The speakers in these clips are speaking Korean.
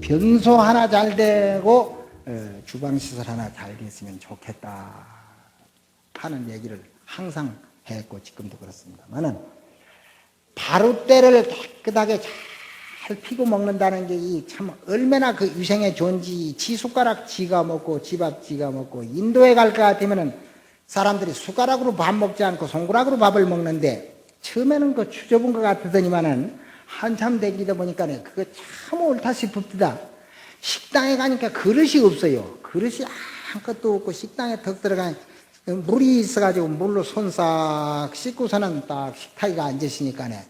변소 하나 잘 되고 주방시설 하나 잘 됐으면 좋겠다 하는 얘기를 항상 했고 지금도 그렇습니다만은 바루대를 깨끗하게 잘 피고 먹는다는 게 참 얼마나 그 위생에 좋은지. 지 숟가락 지가 먹고 지밥 지가 먹고, 인도에 갈 것 같으면은 사람들이 숟가락으로 밥 먹지 않고 손가락으로 밥을 먹는데 처음에는 그 추접은 것 같더니만은 한참 되기다 보니까 그거 참 옳다 싶읍니다. 식당에 가니까 그릇이 없어요. 그릇이 아무것도 없고 식당에 턱 들어가니 물이 있어가지고 물로 손 싹 씻고서는 딱 식탁에 앉으시니까네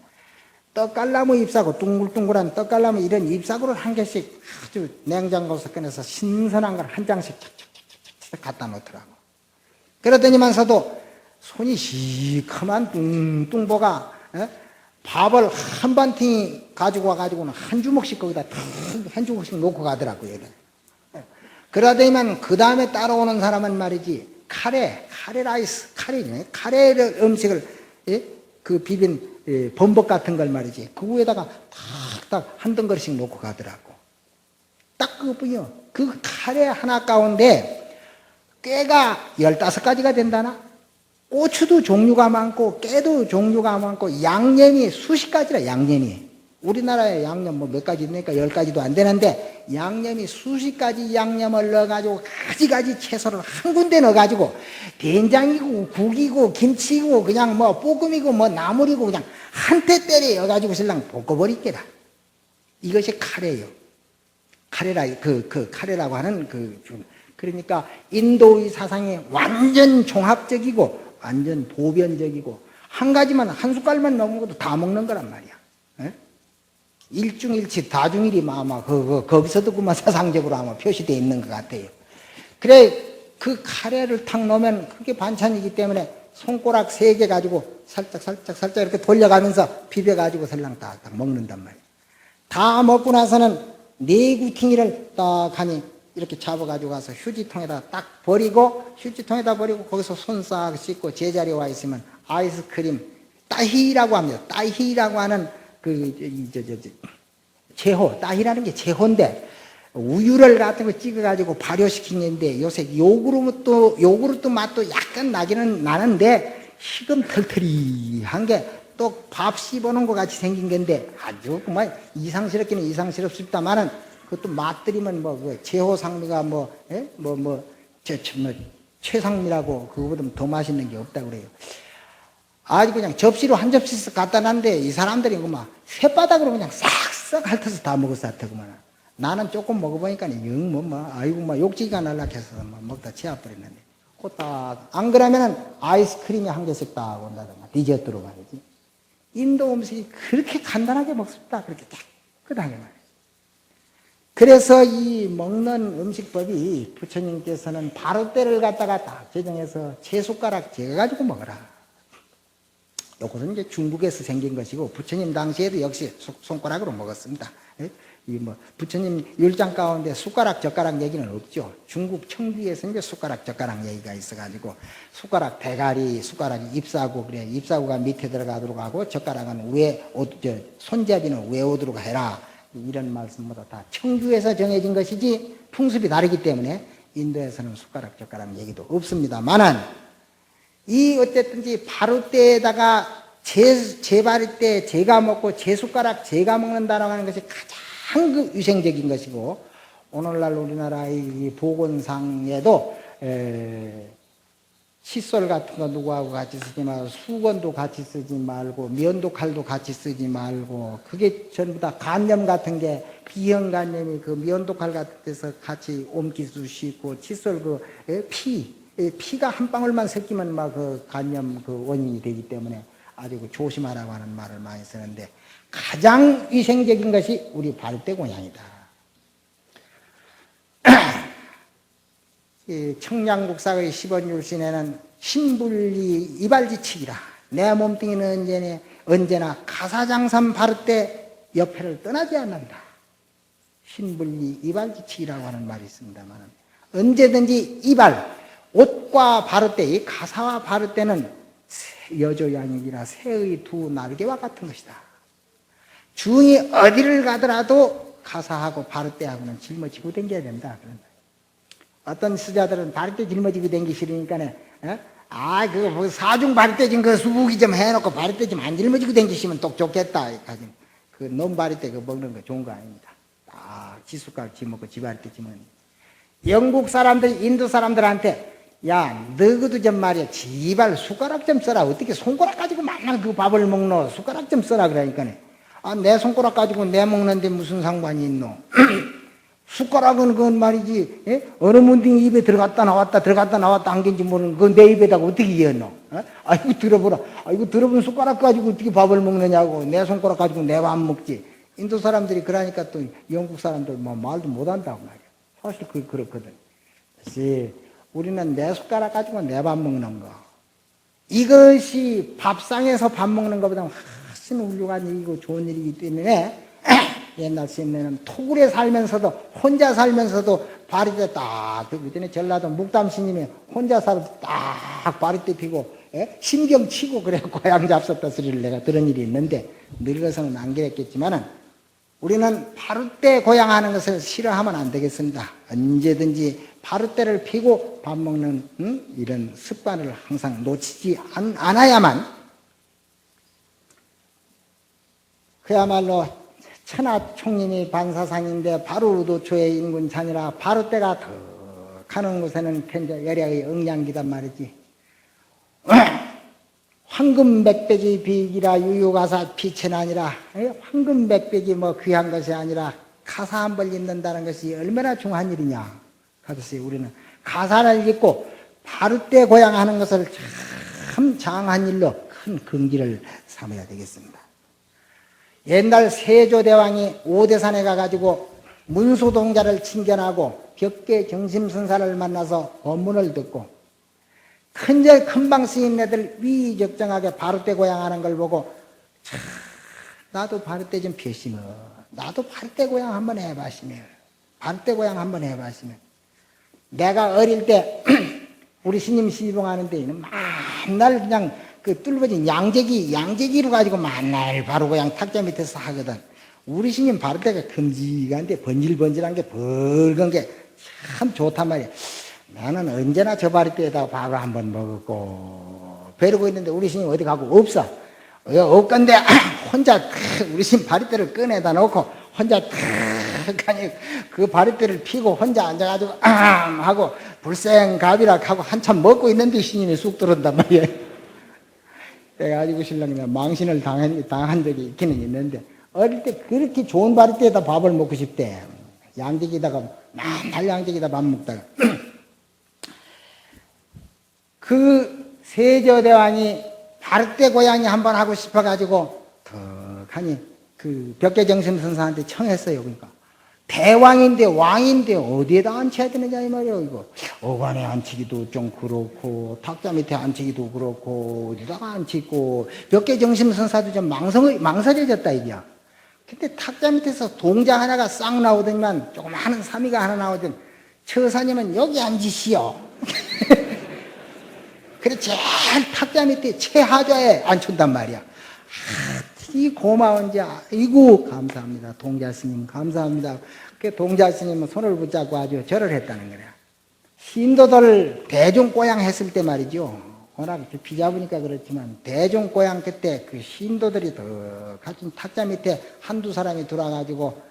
떡갈나무 잎사구, 둥글둥글한 떡갈나무 이런 잎사구를 한 개씩 아주 냉장고에서 꺼내서 신선한 걸 한 장씩 착착착착 갖다 놓더라고. 그러더니만서도 손이 시커먼 뚱뚱보가 밥을 한 반팅 가지고 와가지고는 한 주먹씩 거기다 한 주먹씩 놓고 가더라고요. 그러더니만 그 다음에 따라오는 사람은 말이지 카레 라이스, 카레 음식을 그 비빈 범벅 같은 걸 말이지 그 위에다가 탁탁 한 덩어리씩 놓고 가더라고. 딱 그거뿐이요. 그 카레 하나 가운데 꾀가 15가지가 된다나? 고추도 종류가 많고 깨도 종류가 많고 양념이 수십 가지라. 양념이 우리나라에 양념 뭐 몇 가지 있으니까 10가지도 안 되는데 양념이 수십 가지 양념을 넣어가지고 가지가지 채소를 한 군데 넣어가지고 된장이고 국이고 김치고 그냥 뭐 볶음이고 뭐 나물이고 그냥 한테 때려가지고 신랑 볶아버리게라. 이것이 카레예요. 카레라고 하는 그러니까 인도의 사상이 완전 종합적이고 완전 보변적이고 한 가지만 한 숟갈만 넣은 것도 다 먹는 거란 말이야. 일중일치 다중일이 아마 거기서도 그만 사상적으로 아마 표시되어 있는 것 같아요. 그래 그 카레를 탁 넣으면 그게 반찬이기 때문에 손가락 3개 가지고 살짝 이렇게 돌려가면서 비벼가지고 설랑 딱 먹는단 말이야. 다 먹고 나서는 4구퉁이를 딱 하니 이렇게 잡아가지고 가서 휴지통에다 딱 버리고 거기서 손 싹 씻고 제자리에 와 있으면 아이스크림 따히라고 합니다. 따히라고 하는 제호, 따히라는 게 제호인데 우유를 같은 거 찍어가지고 발효시키는데 요새 요구르트 맛도 약간 나기는 나는데 식은 털털이한 게 또 밥 씹어놓은 것 같이 생긴 건데 아주 그만 이상스럽기는 이상스럽습니다만은 그것도 맛들이면 제호상미가 최상미라고 그거보다 더 맛있는 게 없다고 그래요. 아주 그냥 접시로 한 접시씩 갖다 놨는데 이 사람들이 그만 쇳바닥으로 그냥 싹싹 핥아서 다 먹었어. 그만. 나는 조금 먹어보니까 욕지가 날락해서 먹다 치아버렸는데 안 그러면은 아이스크림이 한 개씩 딱 온다든가 디저트로 말이지. 인도 음식이 그렇게 간단하게 먹습니다. 그렇게 깨끗하게 말이지. 그래서 이 먹는 음식법이 부처님께서는 바루대를 갖다가 딱 제정해서 제 숟가락 재가지고 먹어라. 이것은 이제 중국에서 생긴 것이고 부처님 당시에도 역시 손가락으로 먹었습니다. 부처님 율장 가운데 숟가락 젓가락 얘기는 없죠. 중국 청주에서 이제 숟가락 젓가락 얘기가 있어가지고 숟가락 대가리, 숟가락이 잎사구, 그래 잎사구가 밑에 들어가도록 하고 젓가락은 손잡이는 위에 오도록 해라. 이런 말씀보다 다 청주에서 정해진 것이지 풍습이 다르기 때문에 인도에서는 숟가락 젓가락 얘기도 없습니다만은 이 어쨌든지 바루대에다가 제 바루대 제가 먹고 제 숟가락 제가 먹는다라고 하는 것이 가장 위생적인 것이고 오늘날 우리나라의 보건상에도 칫솔 같은 거 누구하고 같이 쓰지 말고 수건도 같이 쓰지 말고 면도 칼도 같이 쓰지 말고 그게 전부 다 간염 같은 게 비형 간염이 그 면도 칼 같은 데서 같이 옮길 수 있고 칫솔 피가 한 방울만 섞이면 그 간염 원인이 되기 때문에 아주 조심하라고 하는 말을 많이 쓰는데 가장 위생적인 것이 우리 바루대 공양이다. 청량국사의 10원율신에는 신불리 이발지칙이라 내 몸뚱이는 언제나 가사장삼 바루대 옆에를 떠나지 않는다. 신불리 이발지칙이라고 하는 말이 있습니다만 언제든지 이발, 옷과 바루대, 이 가사와 바루대는 여조양육이라 새의 두 날개와 같은 것이다. 중이 어디를 가더라도 가사하고 바르떼하고는 짊어지고 댕겨야 된다. 어떤 수자들은 바르떼 짊어지고 댕기 싫으니까 그거 뭐 사중 바르떼 좀 그 수부기 좀 해놓고 바르떼 좀 안 짊어지고 댕기시면 똑 좋겠다. 그 논바르떼 그 먹는 거 좋은 거 아닙니다. 지숟가락 쥐먹고 지바르떼 쥐먹는. 영국 사람들, 인도 사람들한테 야, 너희도 좀 말이야 지발 숟가락 좀 써라. 어떻게 손가락 가지고 맨날 그 밥을 먹노? 숟가락 좀 써라 그러니까 내 손가락 가지고 내 먹는데 무슨 상관이 있노? 숟가락은 그건 말이지 어느 문딩 입에 들어갔다 나왔다 한 개인지 모르는 그건 내 입에다가 어떻게 이었노? 아이고 들어보라. 아이고 들어본 숟가락 가지고 어떻게 밥을 먹느냐고. 내 손가락 가지고 내 밥 먹지. 인도 사람들이 그러니까 또 영국 사람들 뭐 말도 못한다고 말이야. 사실 그렇거든. 그래서 우리는 내 숟가락 가지고 내 밥 먹는 거. 이것이 밥상에서 밥 먹는 것보다 훨씬 훌륭한 일이고 좋은 일이기 때문에 옛날 시인네는 토굴에 살면서도 혼자 살면서도 바리떼 딱 그전에 전라도 묵담 스님이 혼자 살아서 딱 바리떼 피고 신경 치고 그래 고향 잡섰다 소리를 내가 들은 일이 있는데 늙어서는 안 그랬겠지만은 우리는 바르떼 고향하는 것을 싫어하면 안 되겠습니다. 언제든지 바르떼를 피고 밥 먹는 이런 습관을 항상 놓치지 않아야만 그야말로 천하총림이 반사상인데 바로 의도초의 인군 잔이라 바르떼가 더 가는 곳에는 여려의 응양기단 말이지. 황금백백이 비기라 유유가사 피천아니라. 황금백백이 뭐 귀한 것이 아니라 가사 한 벌 읽는다는 것이 얼마나 중요한 일이냐. 그래서 우리는 가사를 읽고 바르떼 고향하는 것을 참 장한 일로 큰 긍지를 삼아야 되겠습니다. 옛날 세조대왕이 오대산에 가가지고 문수동자를 칭견하고 벽계 정심선사를 만나서 법문을 듣고 큰방 스님네들 위적정하게 바르떼 고향하는 걸 보고 나도 바르떼 좀 펴시면 나도 바르떼 고향 한번 해봐시면 바르떼 고향 한번 해봐시면 내가 어릴 때 우리 스님 시봉하는데 맨날 그냥 그 뚫어진 양재기로 가지고 맨날 바로 고향 탁자 밑에서 하거든. 우리 스님 바르떼가 큼직한데 번질번질한 게 붉은 게 참 좋단 말이야. 나는 언제나 저 바리떼에다가 밥을 한번 먹었고 배르고 있는데 우리 스님 어디 가고 없어. 없건데 혼자 우리 스님 바리떼를 꺼내다 놓고 혼자 그 바리떼를 피고 혼자 앉아가지고 하고 불생갑이라 하고 한참 먹고 있는데 스님이 쑥 들어온단 말이야. 그래가지고 신랑이 망신을 당한 적이 있기는 있는데 어릴 때 그렇게 좋은 바리떼에다 밥을 먹고 싶대. 양재기다가 맨날 양재기다 밥 먹다가 그 세조대왕이 바르떼 고향이 한번 하고 싶어가지고 덕하니 그 벽계정심선사한테 청했어요. 그러니까 대왕인데 왕인데 어디에다 앉혀야 되느냐 이 말이에요. 이거 어관에 앉히기도 좀 그렇고 탁자 밑에 앉히기도 그렇고 어디다가 앉히고 벽계정심선사도 좀 망설여졌다 이게야. 근데 탁자 밑에서 동자 하나가 싹 나오더니만 조그마한 사미가 하나 나오더니 처사님은 여기 앉으시오. 그래 제일 탁자 밑에 최하좌에 앉춘단 말이야. 이 고마운지 아이고 감사합니다. 동자 스님 감사합니다. 그 동자 스님은 손을 붙잡고 아주 절을 했다는 거야. 신도들 대중고향 했을 때 말이죠. 워낙 비잡으니까 그렇지만 대중고향 그때 그 신도들이 더 같은 탁자 밑에 한두 사람이 들어와가지고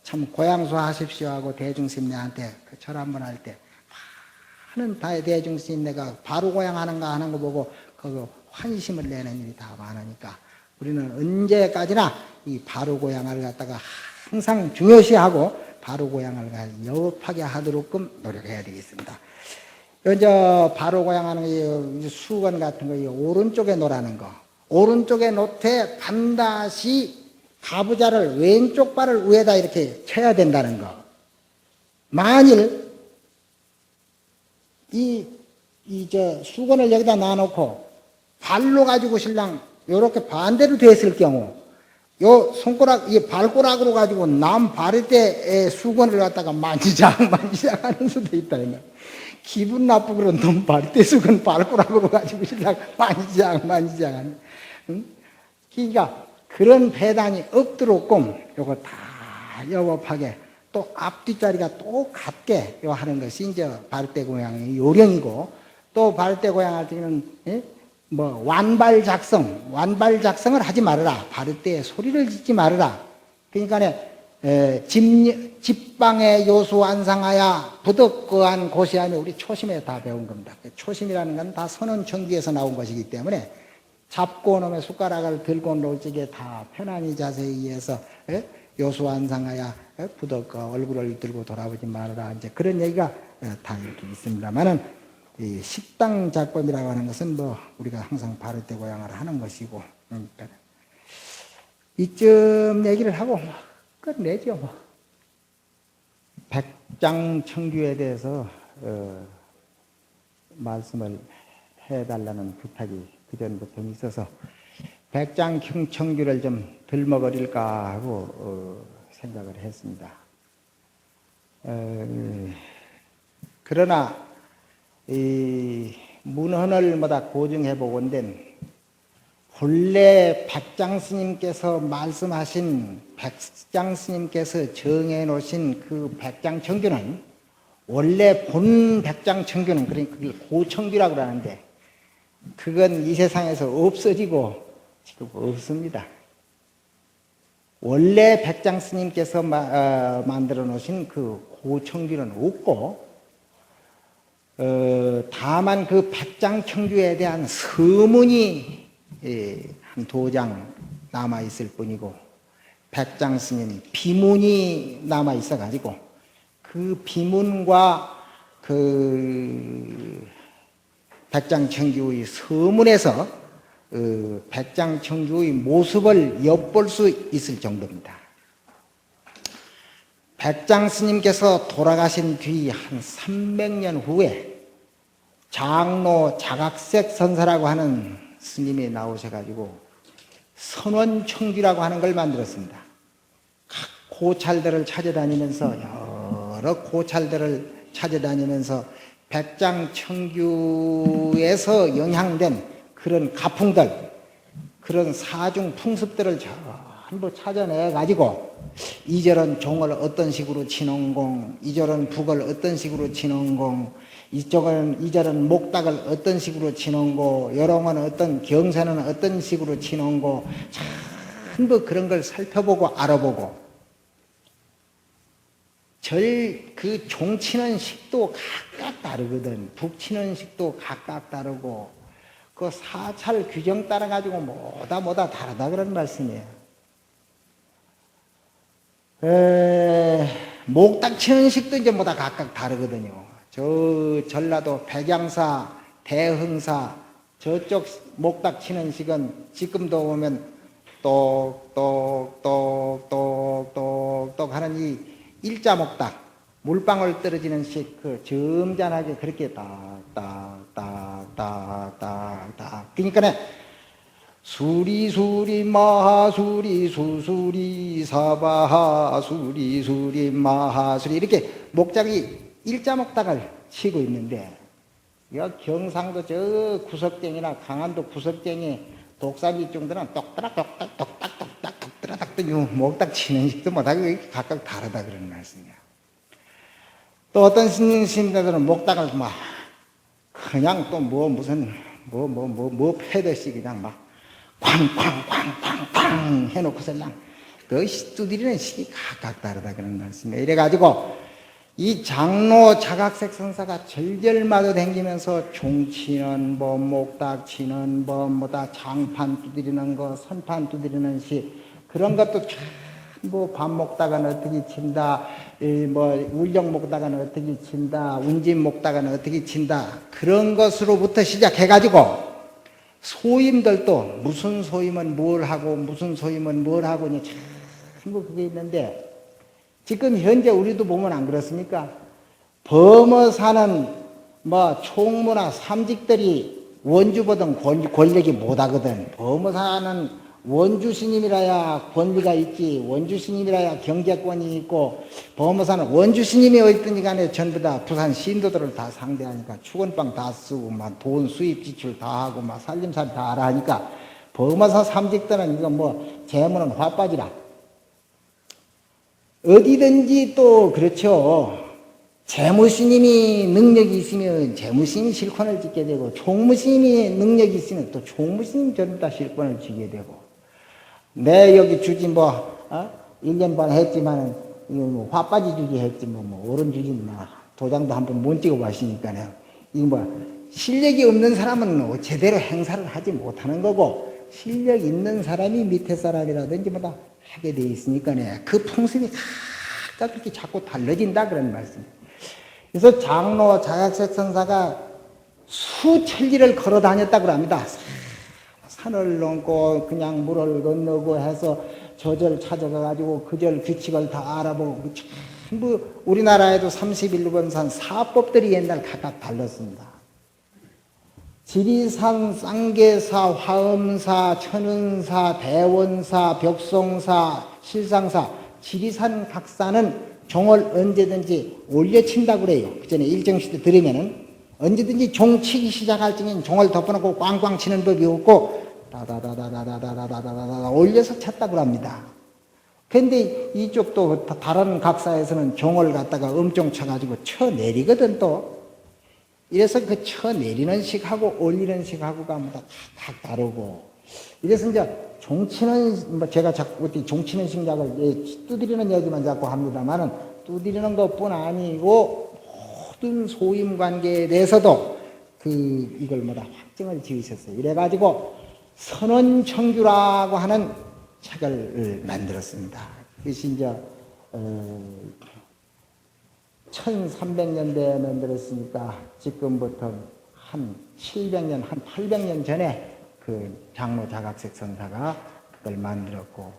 참 고향수 하십시오 하고 대중스님네한테 그 절 한번 할 때 많은 대중스님네가 바로 고향하는가 하는 거 보고 그 환심을 내는 일이 다 많으니까 우리는 언제까지나 이 바로 고향을 갖다가 항상 중요시하고 바로 고향을 여업하게 하도록끔 노력해야 되겠습니다. 이제 바로 고향하는 거 수건 같은 거 오른쪽에 놓으라는 거. 오른쪽에 놓되 반드시 가부좌를 왼쪽 발을 위에다 이렇게 쳐야 된다는 거. 만일 수건을 여기다 놔놓고 발로 가지고 신랑 요렇게 반대로 됐을 경우 요 손가락 이 발가락으로 가지고 남 바르떼의 수건을 갖다가 만지작 하는 수도 있다. 기분 나쁘고 그런 놈 발대숙은 발꾸락으로 가지고 신랑 만지작. 응? 그러니까 그런 배단이 억들었고 요거 다 여법하게 또 앞뒷자리가 똑같게 요 하는 것이 이제 발대고양의 요령이고 또 발대고양 때는 뭐 완발작성을 하지 말아라. 바를 때 소리를 짓지 말아라. 그러니까 집방의 요수 완상하야 부덕거한 고시하니 우리 초심에 다 배운 겁니다. 초심이라는 건 다 선언청기에서 나온 것이기 때문에 잡고 놈의 숟가락을 들고 놓을 적에 다 편안히 자세히 해서 요수 완상하야 부덕거 얼굴을 들고 돌아보지 말아라. 이제 그런 얘기가 다 이렇게 있습니다만은 이 식당 작법이라고 하는 것은 뭐 우리가 항상 바를 때 고양을 하는 것이고 그러니까 이쯤 얘기를 하고 끝내죠. 뭐. 백장청규에 대해서 말씀을 해달라는 부탁이 그전부터 있어서 백장청규를 좀 들먹거릴까 하고 생각을 했습니다. 그러나 이 문헌을마다 고증해 보건된 본래 백장스님께서 말씀하신 백장스님께서 정해 놓으신 그 백장청규는 원래 본 백장청규는 그러니까 그게 고청규라고 하는데 그건 이 세상에서 없어지고 지금 없습니다. 원래 백장스님께서 만들어 놓으신 그 고청규는 없고 다만 그 백장청규에 대한 서문이 한 도장 남아 있을 뿐이고 백장스님 비문이 남아 있어 가지고 그 비문과 그 백장청규의 서문에서 백장청규의 모습을 엿볼 수 있을 정도입니다. 백장스님께서 돌아가신 뒤 한 300년 후에 장로 자각색 선사라고 하는 스님이 나오셔가지고 선원청규라고 하는 걸 만들었습니다. 각 고찰들을 찾아다니면서 여러 고찰들을 찾아다니면서 백장청규에서 영향된 그런 가풍들, 그런 사중 풍습들을 전부 찾아내가지고 이절은 종을 어떤 식으로 치는공, 이절은 북을 어떤 식으로 치는공, 이절은 목닥을 어떤 식으로 치는고, 여롱은 어떤 경세는 어떤 식으로 치는고, 전부 그런 걸 살펴보고 알아보고 그 종 치는 식도 각각 다르거든. 북 치는 식도 각각 다르고 그 사찰 규정 따라 가지고 뭐다 다르다 그런 말씀이에요. 목닥 치는 식도 이제 뭐다 각각 다르거든요. 저 전라도 백양사, 대흥사 저쪽 목닥 치는 식은 지금도 보면 똑똑똑똑똑똑 하는 이 일자 목닥 물방울 떨어지는 식 그 점잖하게 그렇게 딱딱딱딱딱딱 그러니까 수리수리 마하수리 수수리 사바하수리 수리 마하수리 이렇게 목작이 일자 목닥을 치고 있는데 경상도 저 구석쟁이나 강원도 구석쟁이 독사지 정도는 똑따락 똑딱 똑딱 똑딱 똑따락 목닥 치는 식도 못하고 각각 다르다 그런 말씀이야. 또 어떤 스님들은 목닥을 막 그냥 또 무슨 패듯이 그냥 막 쾅쾅쾅쾅쾅 해놓고서 그냥 그 두드리는 식이 각각 다르다 그런 말씀이에요. 이래가지고 이 장로 자각색 선사가 절절마다 다니면서 종치는 법, 목닥 치는 법, 뭐다 장판 두드리는 거, 선판 두드리는 식 그런 것도 뭐 반목닥은 어떻게 친다, 뭐 울정목닥은 어떻게 친다, 운진목닥은 어떻게 친다 그런 것으로부터 시작해가지고 소임들도 무슨 소임은 뭘 하고 무슨 소임은 뭘 하고 전부 그게 있는데 지금 현재 우리도 보면 안 그렇습니까? 범어사는 뭐 총무나 삼직들이 원주보다 권력이 못하거든. 범어사는 원주 스님이라야 권리가 있지, 원주 스님이라야 경제권이 있고, 법무사는 원주 스님이 어딨든지 간에 전부 다 부산 신도들을 다 상대하니까 축원빵 다 쓰고, 막 돈 수입 지출 다 하고, 막 살림살이 다 알아 하니까, 법무사 삼직들은 이거 뭐, 재물은 화빠지라. 어디든지 또 그렇죠. 재무스님이 능력이 있으면 재무스님이 실권을 짓게 되고, 총무스님이 능력이 있으면 또 총무스님 전부 다 실권을 지게 되고, 내 여기 주지 뭐, 1년 반 했지만은, 이거 뭐, 화빠지 주지 했지, 오른 주지 뭐, 도장도 한 번 못 찍어 봤으니까요. 이거 뭐, 실력이 없는 사람은 제대로 행사를 하지 못하는 거고, 실력 있는 사람이 밑에 사람이라든지 뭐다 하게 돼 있으니까요. 그 풍습이 각각 그렇게 자꾸 달라진다 그런 말씀입니다. 그래서 장로 자각색 선사가 수천리를 걸어 다녔다고 합니다. 산을 넘고 그냥 물을 건너고 해서 저 절 찾아가가지고 그 절 규칙을 다 알아보고 전부 우리나라에도 31번산 사법들이 옛날 각각 달랐습니다. 지리산, 쌍계사, 화엄사, 천은사, 대원사, 벽송사, 실상사, 지리산 각사는 종을 언제든지 올려친다고 그래요. 그 전에 일정시대 들으면은 언제든지 종 치기 시작할 적엔 종을 덮어놓고 꽝꽝 치는 법이 없고 다다다다다다다다다다다 올려서 쳤다고 합니다. 근데 이쪽도 다른 각사에서는 종을 갖다가 엄청 쳐가지고 쳐내리거든 또. 이래서 그 쳐내리는 식하고 올리는 식하고가 다 다르고. 이래서 이제 종치는, 제가 자꾸 종치는 식약을 두드리는 얘기만 자꾸 합니다만은 두드리는 것뿐 아니고 모든 소임 관계에 대해서도 이걸 확정을 지으셨어요. 이래가지고 선원청규라고 하는 책을 만들었습니다. 그것이 이제, 1300년대에 만들었으니까 지금부터 한 700년, 한 800년 전에 그 장로 자각색 선사가 그걸 만들었고,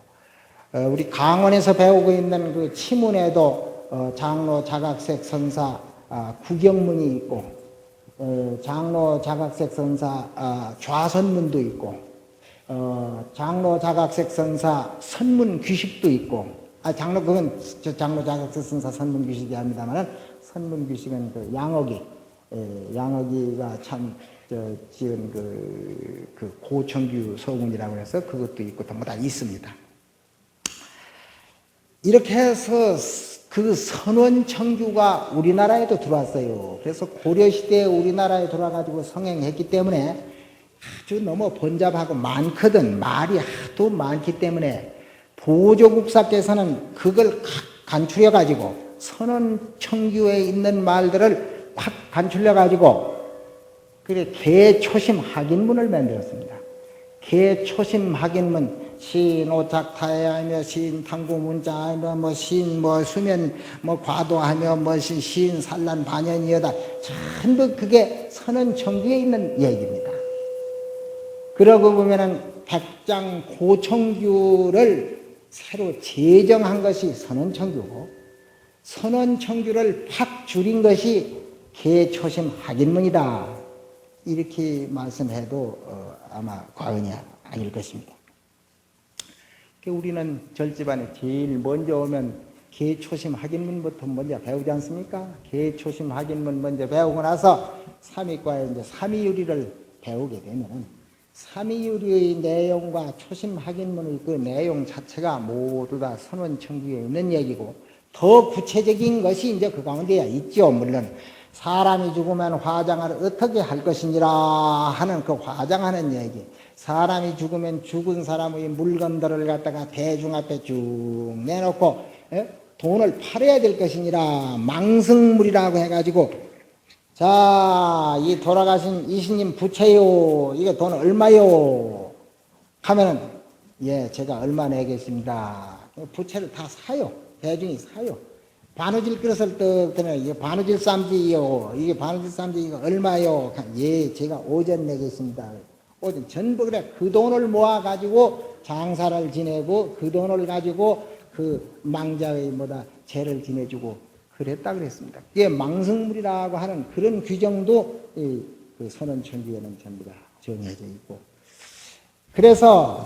우리 강원에서 배우고 있는 그 치문에도 장로 자각색 선사 구경문이 있고, 장로 자각색 선사 좌선문도 있고, 장로 자각색 선사 선문 규식도 있고, 그건 장로 자각색 선사 선문 규식이 합니다만은, 선문 규식은 그 양어기가 참 지은 그 고청규 서문이라고 해서 그것도 있고 다 있습니다. 이렇게 해서 그 선원청규가 우리나라에도 들어왔어요. 그래서 고려시대에 우리나라에 들어와가지고 성행했기 때문에 아주 너무 번잡하고 많거든. 말이 하도 많기 때문에 보조국사께서는 그걸 간추려가지고 선원청규에 있는 말들을 확 간추려가지고 그래 개초심 학인문을 만들었습니다. 개초심 학인문 신오작타하며 신탕구문자하며 신수면 과도하며 신산란 반연이여다. 전부 그게 선원청규에 있는 얘기입니다. 그러고 보면은 백장 고청규를 새로 제정한 것이 선원청규고, 선원청규를 팍 줄인 것이 개초심 학인문이다. 이렇게 말씀해도 아마 과언이 아닐 것입니다. 우리는 절집안에 제일 먼저 오면 개초심 학인문부터 먼저 배우지 않습니까? 개초심 학인문 먼저 배우고 나서 삼위과에 이제 삼위유리를 배우게 되면은 삼위유리의 내용과 초심 학인문의 그 내용 자체가 모두 다 선원청규에 있는 얘기고, 더 구체적인 것이 이제 그 가운데에 있죠. 물론 사람이 죽으면 화장을 어떻게 할 것이니라 하는 그 화장하는 얘기, 사람이 죽으면 죽은 사람의 물건들을 갖다가 대중 앞에 쭉 내놓고 돈을 팔아야 될 것이니라 망승물이라고 해가지고, 자, 이 돌아가신 이신님 부채요, 이거 돈 얼마요 하면은 예, 제가 얼마 내겠습니다. 부채를 다 사요. 대중이 사요. 바느질 그릇을 떠드면 이게 바느질 쌈지요, 이게 바느질 쌈지 이거 얼마요? 예, 제가 오전 내겠습니다. 오전 전부 그래 그 돈을 모아 가지고 장사를 지내고 그 돈을 가지고 그 망자의 죄를 지내주고 그랬다 그랬습니다. 이게 망성물이라고 하는 그런 규정도 그 선원청규에는 전부 다 정해져 있고, 그래서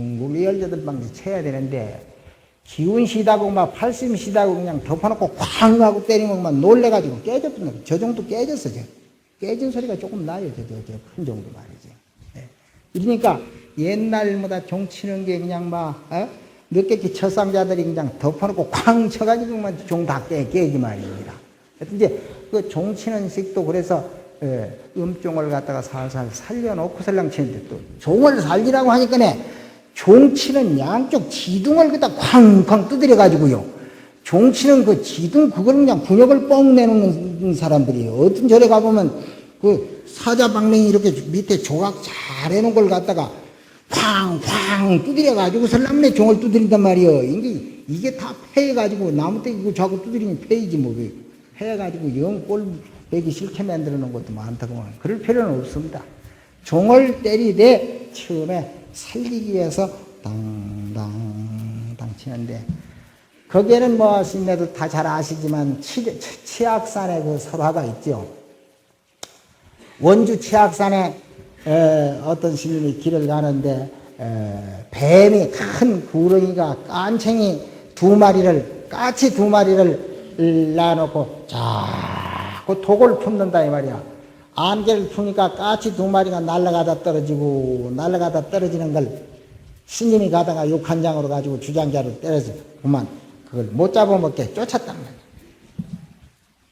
18방씩 쳐야 되는데 기운 시다고 막 팔심 시다고 그냥 덮어놓고 쾅 하고 때리면 막 놀래가지고 깨졌구나. 저 정도 깨졌어. 깨진 소리가 조금 나요. 큰 정도 말이지. 네. 그러니까 옛날보다 종 치는 게 그냥 막 늦게기 첫상자들이 그냥 덮어놓고 쾅 쳐가지고만 종 다 깨지 말입니다. 이제 그 종 치는 식도 그래서 음종을 갖다가 살살 살려놓고 설령 치는데 또 종을 살리라고 하니까네 종 치는 양쪽 지둥을 그다 쾅쾅 두드려 가지고요. 종 치는 그 지둥 그걸 그냥 분역을 뻥 내놓는 사람들이에요. 어떤 절에 가보면 그 사자방맹이 이렇게 밑에 조각 잘 해놓은 걸 갖다가 쾅쾅 두드려 가지고 설람내 종을 두드린단 말이에요. 이게 다 패해가지고 나무떼기 자꾸 두드리면 패이지 뭐. 패해가지고 영 꼴 배기 싫게 만들어 놓은 것도 많다고. 그럴 필요는 없습니다. 종을 때리되 처음에 살리기 위해서 당당당 치는데 거기에는 뭐 스님네도 다 잘 아시지만 치악산에 그 설화가 있죠. 원주 치악산에 어떤 스님이 길을 가는데 뱀이 큰 구렁이가 깐챙이 까치 두 마리를 놔놓고 자꾸 독을 품는다 이 말이야. 안개를 푸니까 까치 두 마리가 날아가다 떨어지는 걸 스님이 가다가 육한장으로 가지고 주장자로 때려서 그만 그걸 못 잡아먹게 쫓았단 말이야.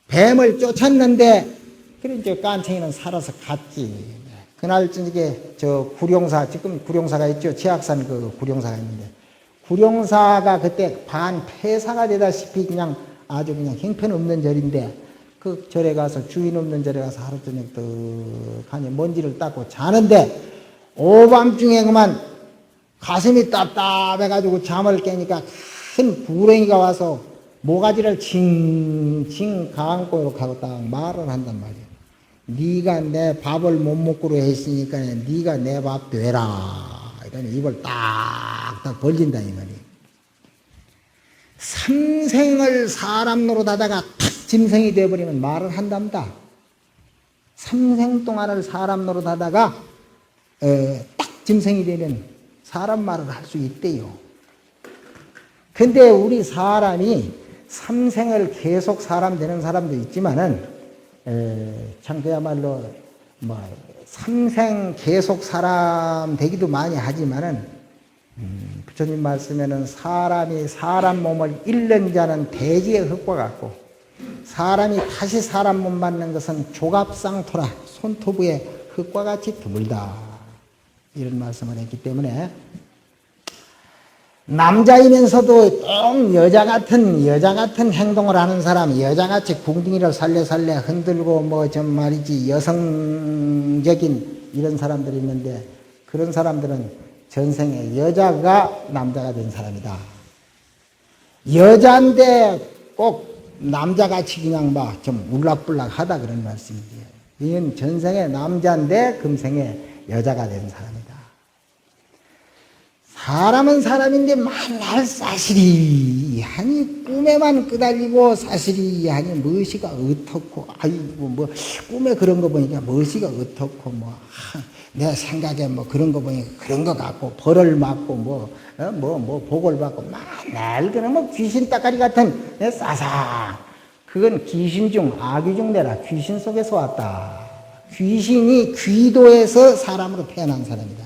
뱀을 쫓았는데 그래 이제 깐챙이는 살아서 갔지. 그날 저녁에 저 구룡사 지금 구룡사가 있죠. 치악산 그 구룡사가 있는데 구룡사가 그때 반폐사가 되다시피 그냥 아주 그냥 형편없는 절인데 그 절에 가서 주인 없는 절에 가서 하루 저녁 떡하니 먼지를 닦고 자는데 오밤중에 그만 가슴이 답답해가지고 잠을 깨니까 큰 구렁이가 와서 모가지를 징징 감고 이렇게 하고 딱 말을 한단 말이야. 네가 내 밥을 못 먹고로 했으니까 네가 내 밥 되라. 이러니 입을 딱딱 벌린다 이 말이야. 삼생을 사람 노릇하다가 탁 짐승이 되어버리면 말을 한답니다. 삼생 동안을 사람 노릇하다가 딱 짐승이 되면 사람 말을 할 수 있대요. 근데 우리 사람이 삼생을 계속 사람 되는 사람도 있지만은 참 그야말로 뭐 삼생 계속 사람 되기도 많이 하지만은 부처님 말씀에는 사람이 사람 몸을 잃는 자는 대지의 흙과 같고 사람이 다시 사람 몸 받는 것은 조갑상토라 손토부의 흙과 같이 드물다 이런 말씀을 했기 때문에 남자이면서도 똥 여자 같은 행동을 하는 사람, 여자같이 궁둥이를 살래 흔들고 뭐 좀 말이지 여성적인 이런 사람들이 있는데 그런 사람들은 전생에 여자가 남자가 된 사람이다. 여자인데 꼭 남자같이 그냥 막 좀 울락불락하다 그런 말씀이에요. 이건 전생에 남자인데 금생에 여자가 된 사람이다. 사람은 사람인데 만날 사실이 하니 꿈에만 끄달리고 사실이 하니 무엇이가 어떻고 아이고 뭐 꿈에 그런 거 보니까 무엇이가 어떻고 뭐 내 생각에 뭐 그런 거 보니까 그런 거 같고 벌을 맞고 뭐 복을 받고 만날 그런 뭐 귀신 따까리 같은 싸상 그건 귀신 중 아귀 중 내라 귀신 속에서 왔다. 귀신이 귀도에서 사람으로 태어난 사람이다.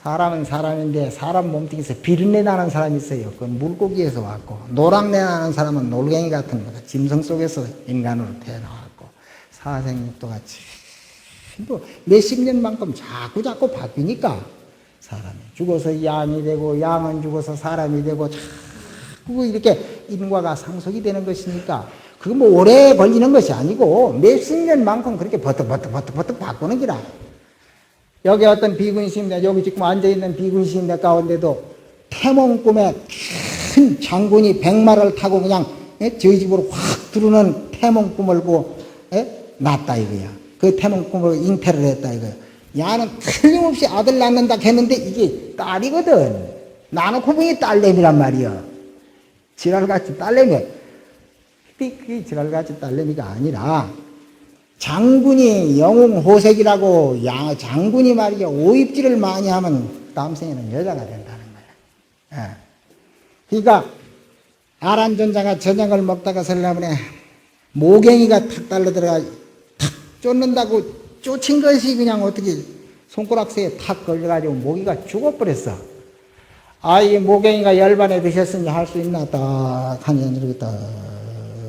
사람은 사람인데 사람 몸뚱이에서 비린내 나는 사람이 있어요. 그건 물고기에서 왔고 노랑내 나는 사람은 놀갱이 같은 거다. 짐승 속에서 인간으로 태어나왔고 사생육도 같이 또 몇십 년만큼 자꾸 바뀌니까 사람이 죽어서 양이 되고 양은 죽어서 사람이 되고 자꾸 이렇게 인과가 상속이 되는 것이니까 그거 뭐 오래 걸리는 것이 아니고 몇십 년만큼 그렇게 버떡 바꾸는 기라. 여기 어떤 비군시인데 여기 지금 앉아있는 비군시인데 가운데도 태몽 꿈에 큰 장군이 백마를 타고 그냥 저희 집으로 확 들어오는 태몽 꿈을 보고 났다 이거야. 그 태몽 꿈으로 잉태를 했다 이거야. 야는 틀림없이 아들 낳는다 했는데 이게 딸이거든. 나놓고 보니 딸내미란 말이야. 지랄같이 딸내미. 그게 지랄같이 딸내미가 아니라 장군이 영웅호색이라고 장군이 말이야 오입질을 많이 하면 다음 생에는 여자가 된다는 거야. 예. 그러니까 아란존자가 저녁을 먹다가 설라문에 모갱이가 탁 달려들어가 탁 쫓는다고 쫓은 것이 그냥 어떻게 손가락새에 탁 걸려가지고 모기가 죽어버렸어. 아, 이 모갱이가 열반에 드셨으니 할 수 있나? 딱 하니 이렇게 딱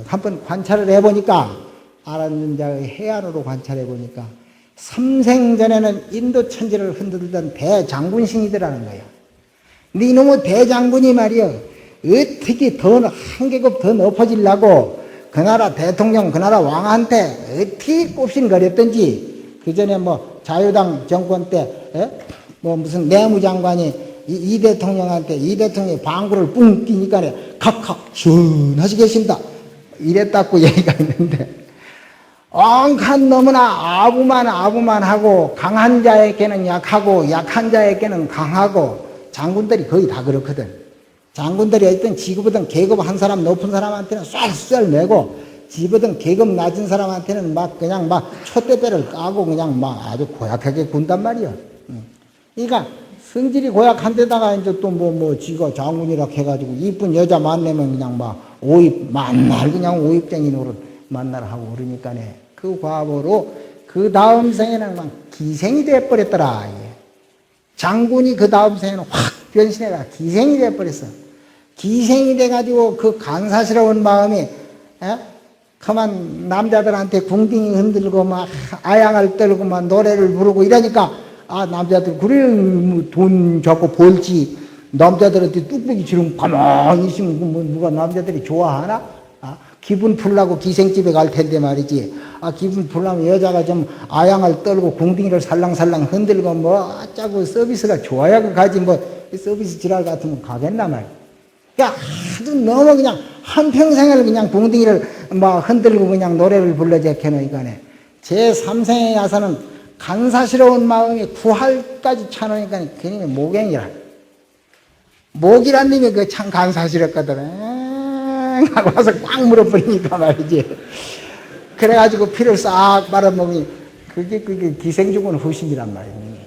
한번 관찰을 해보니까 아란존자의 해안으로 관찰해 보니까 삼생전에는 인도 천지를 흔들던 대장군신이더라는 거예요. 근데 이놈의 대장군이 말이요, 어떻게 더 한 계급 더 높아지려고 그 나라 대통령, 그 나라 왕한테 어떻게 꼽신거렸던지, 그 전에 뭐 자유당 정권 때 뭐 무슨 내무장관이 이 대통령한테, 이 대통령이 방구를 뿡 끼니까 각각 시원하시 계신다 이랬다고 얘기가 있는데, 엉칸 너무나 아부만 하고 강한 자에게는 약하고 약한 자에게는 강하고, 장군들이 거의 다 그렇거든. 장군들이 어떤 지구보다 계급 한 사람 높은 사람한테는 쏠쏠 내고, 지보다 계급 낮은 사람한테는 막 그냥 막 촛대배를 까고 그냥 막 아주 고약하게 군단 말이야. 그러니까 성질이 고약한 데다가 이제 또 지가 장군이라 해가지고 이쁜 여자 만나면 그냥 막 오입, 만날 그냥 오입쟁이 노릇 만나라 하고 그러니까네. 그 과보로 그 다음 생에는 막 기생이 돼버렸더라. 장군이 그 다음 생에는 확 변신해가 기생이 돼버렸어. 기생이 돼가지고 그 간사스러운 마음이, 그만 남자들한테 궁딩이 흔들고 막 아양을 떨고 막 노래를 부르고 이러니까, 아, 남자들, 그래, 돈 잡고 벌지. 남자들한테 뚝배기 치르면 가만히 있으면 누가 남자들이 좋아하나? 아, 기분 풀라고 기생집에 갈 텐데 말이지. 아, 기분 풀라면 여자가 좀 아양을 떨고 궁딩이를 살랑살랑 흔들고 뭐, 어쩌고 서비스가 좋아야 그 가지 뭐, 서비스 지랄 같으면 가겠나 말이야. 그러니까 아주 너무 그냥 한평생을 그냥 궁딩이를 막 흔들고 그냥 노래를 불러제켜놓으니까네. 제3생에 가서는 간사스러운 마음이 구할까지 차놓으니까 괜히 모갱이라. 목이란 놈이 그 참 간사스럽거든. 하고 와서 꽉 물어버리니까 말이지. 그래가지고 피를 싹 빨아먹으니 그게 기생 죽은 후심이란 말이니.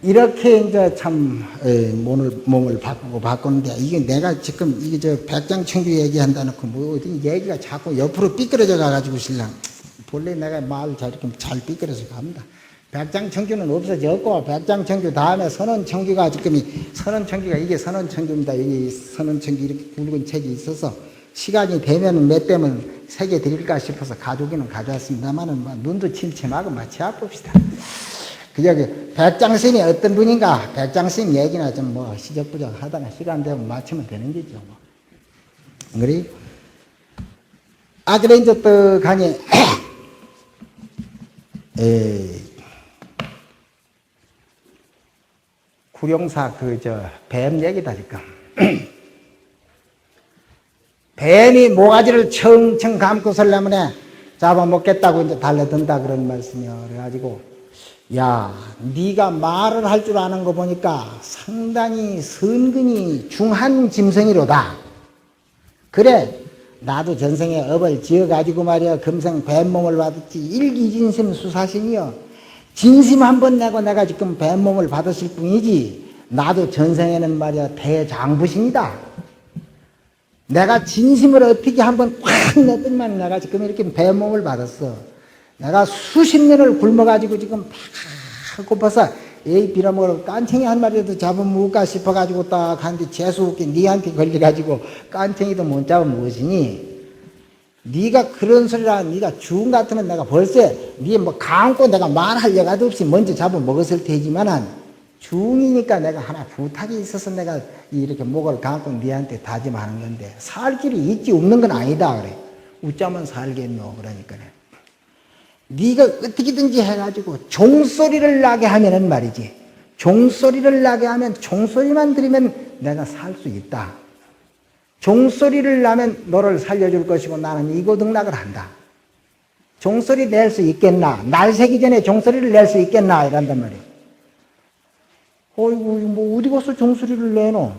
이렇게 이제 참 몸을 바꾸는데, 이게 내가 지금 이게 저 백장청규 얘기한다 놓고 뭐 어디 얘기가 자꾸 옆으로 삐뚤어져 가가지고 신랑. 본래 내가 말 잘 삐뚤어서 갑니다. 백장청규는 없어졌고, 백장청규 다음에 선원청규가 지금 선원청규가 이게 선원청규입니다. 여기 선원청규 이렇게 굵은 책이 있어서 시간이 되면 몇 대면 새겨 드릴까 싶어서 가져오기는 가져왔습니다만은 뭐 눈도 침침하고 마치 봅시다. 그저 백장스님이 어떤 분인가, 백장스님 얘기나 좀 뭐 시적부적 하다가 시간 되면 맞추면 되는 거죠. 뭐. 그래? 아, 그래, 이제 또 가니, 구룡사 뱀 얘기다, 지금. 뱀이 모가지를 청청 감고 설라문에 잡아먹겠다고 이제 달려든다 그런 말씀이요. 그래가지고, 야, 네가 말을 할 줄 아는 거 보니까 상당히 선근이 중한 짐승이로다. 그래, 나도 전생에 업을 지어가지고 말이야 금생 뱀몸을 받았지. 일기진심 수사심이여. 진심 한번 내고 내가 지금 뱀몸을 받았을 뿐이지, 나도 전생에는 말이야 대장부신이다. 내가 진심을 어떻게 한번 꽉 냈더니만 내가 지금 이렇게 뱀몸을 받았어. 내가 수십 년을 굶어가지고 지금 다 고파서 에이 빌어먹으러 깐챙이 한 마리라도 잡으면 뭘까 싶어가지고 딱 하는데 재수없게 니한테 걸려가지고 깐챙이도 못 잡으면 무엇이니? 네가 그런 소리라. 네가 주운 같으면 내가 벌써 네 뭐 감고 내가 말할 여가도 없이 먼저 잡아먹었을 테지만은, 중이니까 내가 하나 부탁이 있어서 내가 이렇게 목을 감고 네한테 다짐하는 건데, 살 길이 있지 없는 건 아니다 그래. 웃자면 살겠노. 그러니까네. 네가 어떻게든지 해가지고 종소리를 나게 하면은 말이지, 종소리를 나게 하면 종소리만 들으면 내가 살 수 있다. 종소리를 나면 너를 살려줄 것이고 나는 이고등락을 한다. 종소리 낼 수 있겠나? 날 새기 전에 종소리를 낼 수 있겠나? 이란단 말이야. 어이구, 뭐 어디 가서 종소리를 내노?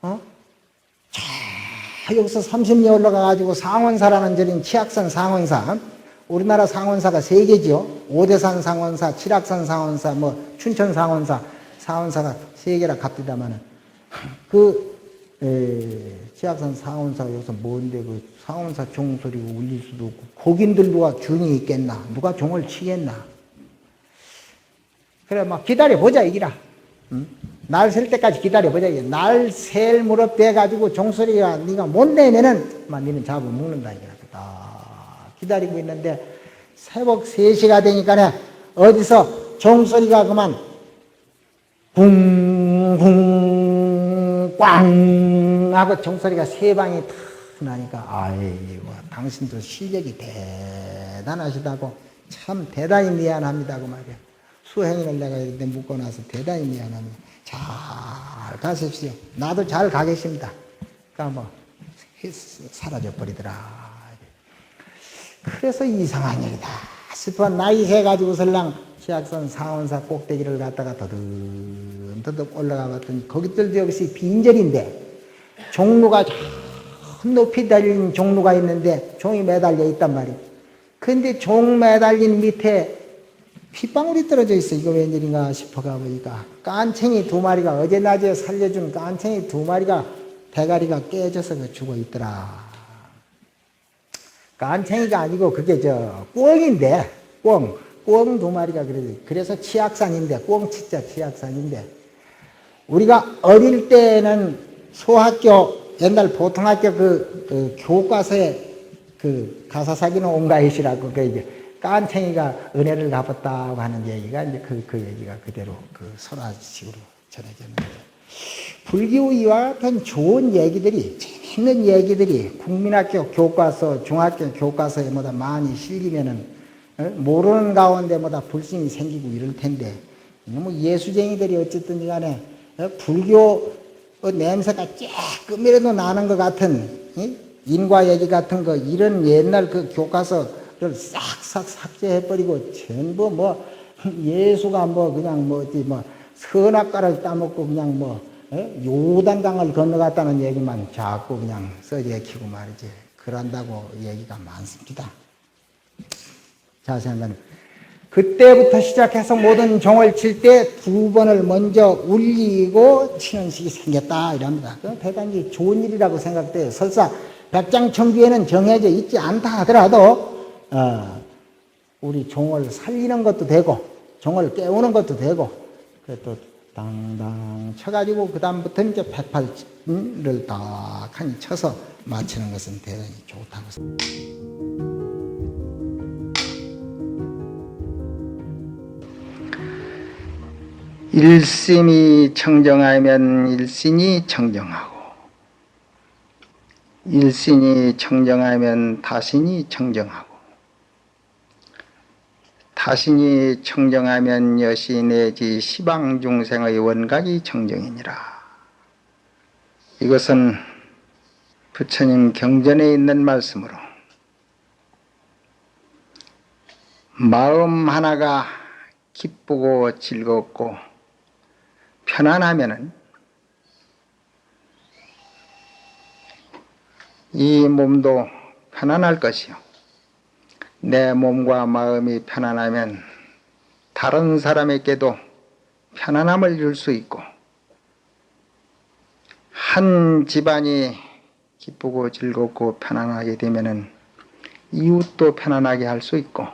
자, 여기서 30리 올라가가지고 상원사라는 절인 치악산 상원사, 우리나라 상원사가 세 개지요. 오대산 상원사, 칠악산 상원사, 뭐 춘천 상원사, 상원사가 세 개라 갑디다마는 칠악산 상원사 여기서 뭔데 그 상원사 종소리가 울릴 수도 없고 거긴들 누가 중이 있겠나? 누가 종을 치겠나? 그래 막 기다려 보자 이기라. 응? 날 셀 때까지 기다려 보자. 날 셀 무렵 돼 가지고 종소리가 네가 못 내면은 막 니는 잡아 먹는다 이기라. 기다리고 있는데 새벽 3시가 되니까 어디서 종소리가 그만 쿵쿵 꽝 하고 종소리가 세 방이 탁 나니까 아이고 당신도 실력이 대단하시다고 참 대단히 미안합니다 그 말이야. 수행을 내가 이렇게 묶어놔서 대단히 미안합니다. 잘 가십시오. 나도 잘 가겠습니다. 그러니까 뭐 사라져 버리더라. 그래서 이상한 일이다 싶어 나이 해가지고 설랑 치악산 상원사 꼭대기를 갔다가 더듬더듬 올라가 봤더니 거기들도 역시 빈절인데 종루가 저 높이 달린 종루가 있는데 종이 매달려 있단 말이야. 근데 종 매달린 밑에 핏방울이 떨어져 있어. 이거 웬일인가 싶어 가보니까 깐챙이 2마리가 어제 낮에 살려준 깐챙이 2마리가 대가리가 깨져서 죽어 있더라. 깐챙이가 아니고 그게 꿩인데 꿩 2마리가 그래서 치악산인데 꿩치자 치악산인데 우리가 어릴 때는 소학교 옛날 보통학교 그 교과서에 그 가사사기는 온가잇이라고 그 이제 깐챙이가 은혜를 갚았다고 하는 얘기가 이제 그 얘기가 그대로 그 설화식으로 전해졌는데 불교 이와 같은 좋은 얘기들이 재밌는 얘기들이 국민학교 교과서 중학교 교과서에 뭐다 많이 실리면은 모르는 가운데 뭐다 불신이 생기고 이럴 텐데 뭐 예수쟁이들이 어쨌든 간에 불교 냄새가 조금이라도 나는 것 같은 인과 얘기 같은 거 이런 옛날 그 교과서를 싹싹 삭제해버리고 전부 뭐 예수가 뭐 그냥 뭐 어디 뭐 선악과를 따먹고 그냥 뭐 요단강을 건너갔다는 얘기만 자꾸 그냥 써제키고 말이지. 그런다고 얘기가 많습니다. 자, 생각하면 그때부터 시작해서 모든 종을 칠 때 2번을 먼저 울리고 치는 식이 생겼다 이랍니다. 대단히 좋은 일이라고 생각돼요. 설사 백장청규에는 정해져 있지 않다 하더라도 우리 종을 살리는 것도 되고 종을 깨우는 것도 되고 또 당당 쳐가지고 그 다음부터 이제 108을 딱하니 쳐서 마치는 것은 대단히 좋다고 생각합니다. 일심이 청정하면 일신이 청정하고 일신이 청정하면 타신이 청정하고 타신이 청정하면 여시 내지 시방중생의 원각이 청정이니라. 이것은 부처님 경전에 있는 말씀으로 마음 하나가 기쁘고 즐겁고 편안하면은 이 몸도 편안할 것이요. 내 몸과 마음이 편안하면 다른 사람에게도 편안함을 줄 수 있고 한 집안이 기쁘고 즐겁고 편안하게 되면은 이웃도 편안하게 할 수 있고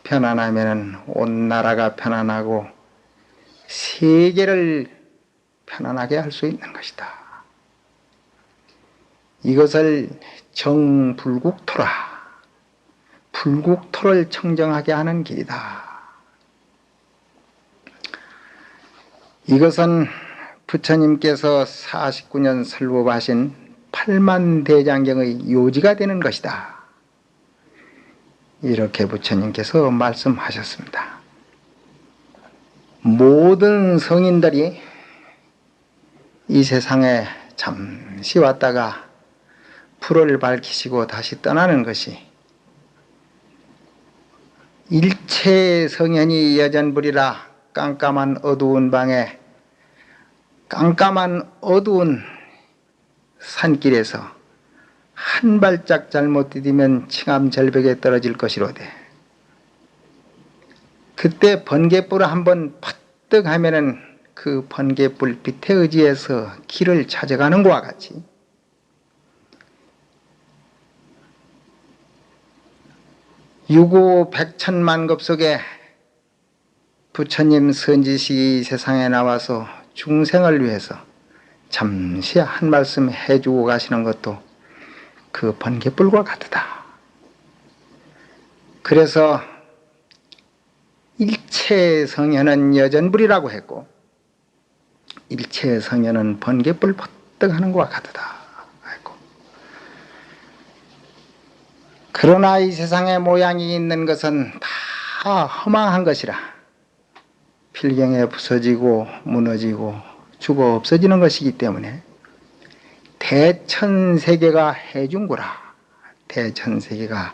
편안하면은 온 나라가 편안하고 세계를 편안하게 할 수 있는 것이다. 이것을 정불국토라. 불국토를 청정하게 하는 길이다. 이것은 부처님께서 49년 설법하신 8만대장경의 요지가 되는 것이다. 이렇게 부처님께서 말씀하셨습니다. 모든 성인들이 이 세상에 잠시 왔다가 불을 밝히시고 다시 떠나는 것이 일체 성현이 여전불이라 깜깜한 어두운 방에 깜깜한 어두운 산길에서 한 발짝 잘못 디디면 칭암 절벽에 떨어질 것이로되 그때 번개불을 한번 퍼뜩 하면은 그 번개불 빛에 의지해서 길을 찾아가는 것과 같이 유구 백천만급 속에 부처님 선지식이 세상에 나와서 중생을 위해서 잠시 한 말씀 해주고 가시는 것도 그 번개불과 같다. 그래서 일체 성현은 여전불이라고 했고 일체 성현은 번개불 퍼뜩하는 것과 같다 했고, 그러나 이 세상에 모양이 있는 것은 다 허망한 것이라 필경에 부서지고 무너지고 죽어 없어지는 것이기 때문에 대천세계가 해중구라, 대천세계가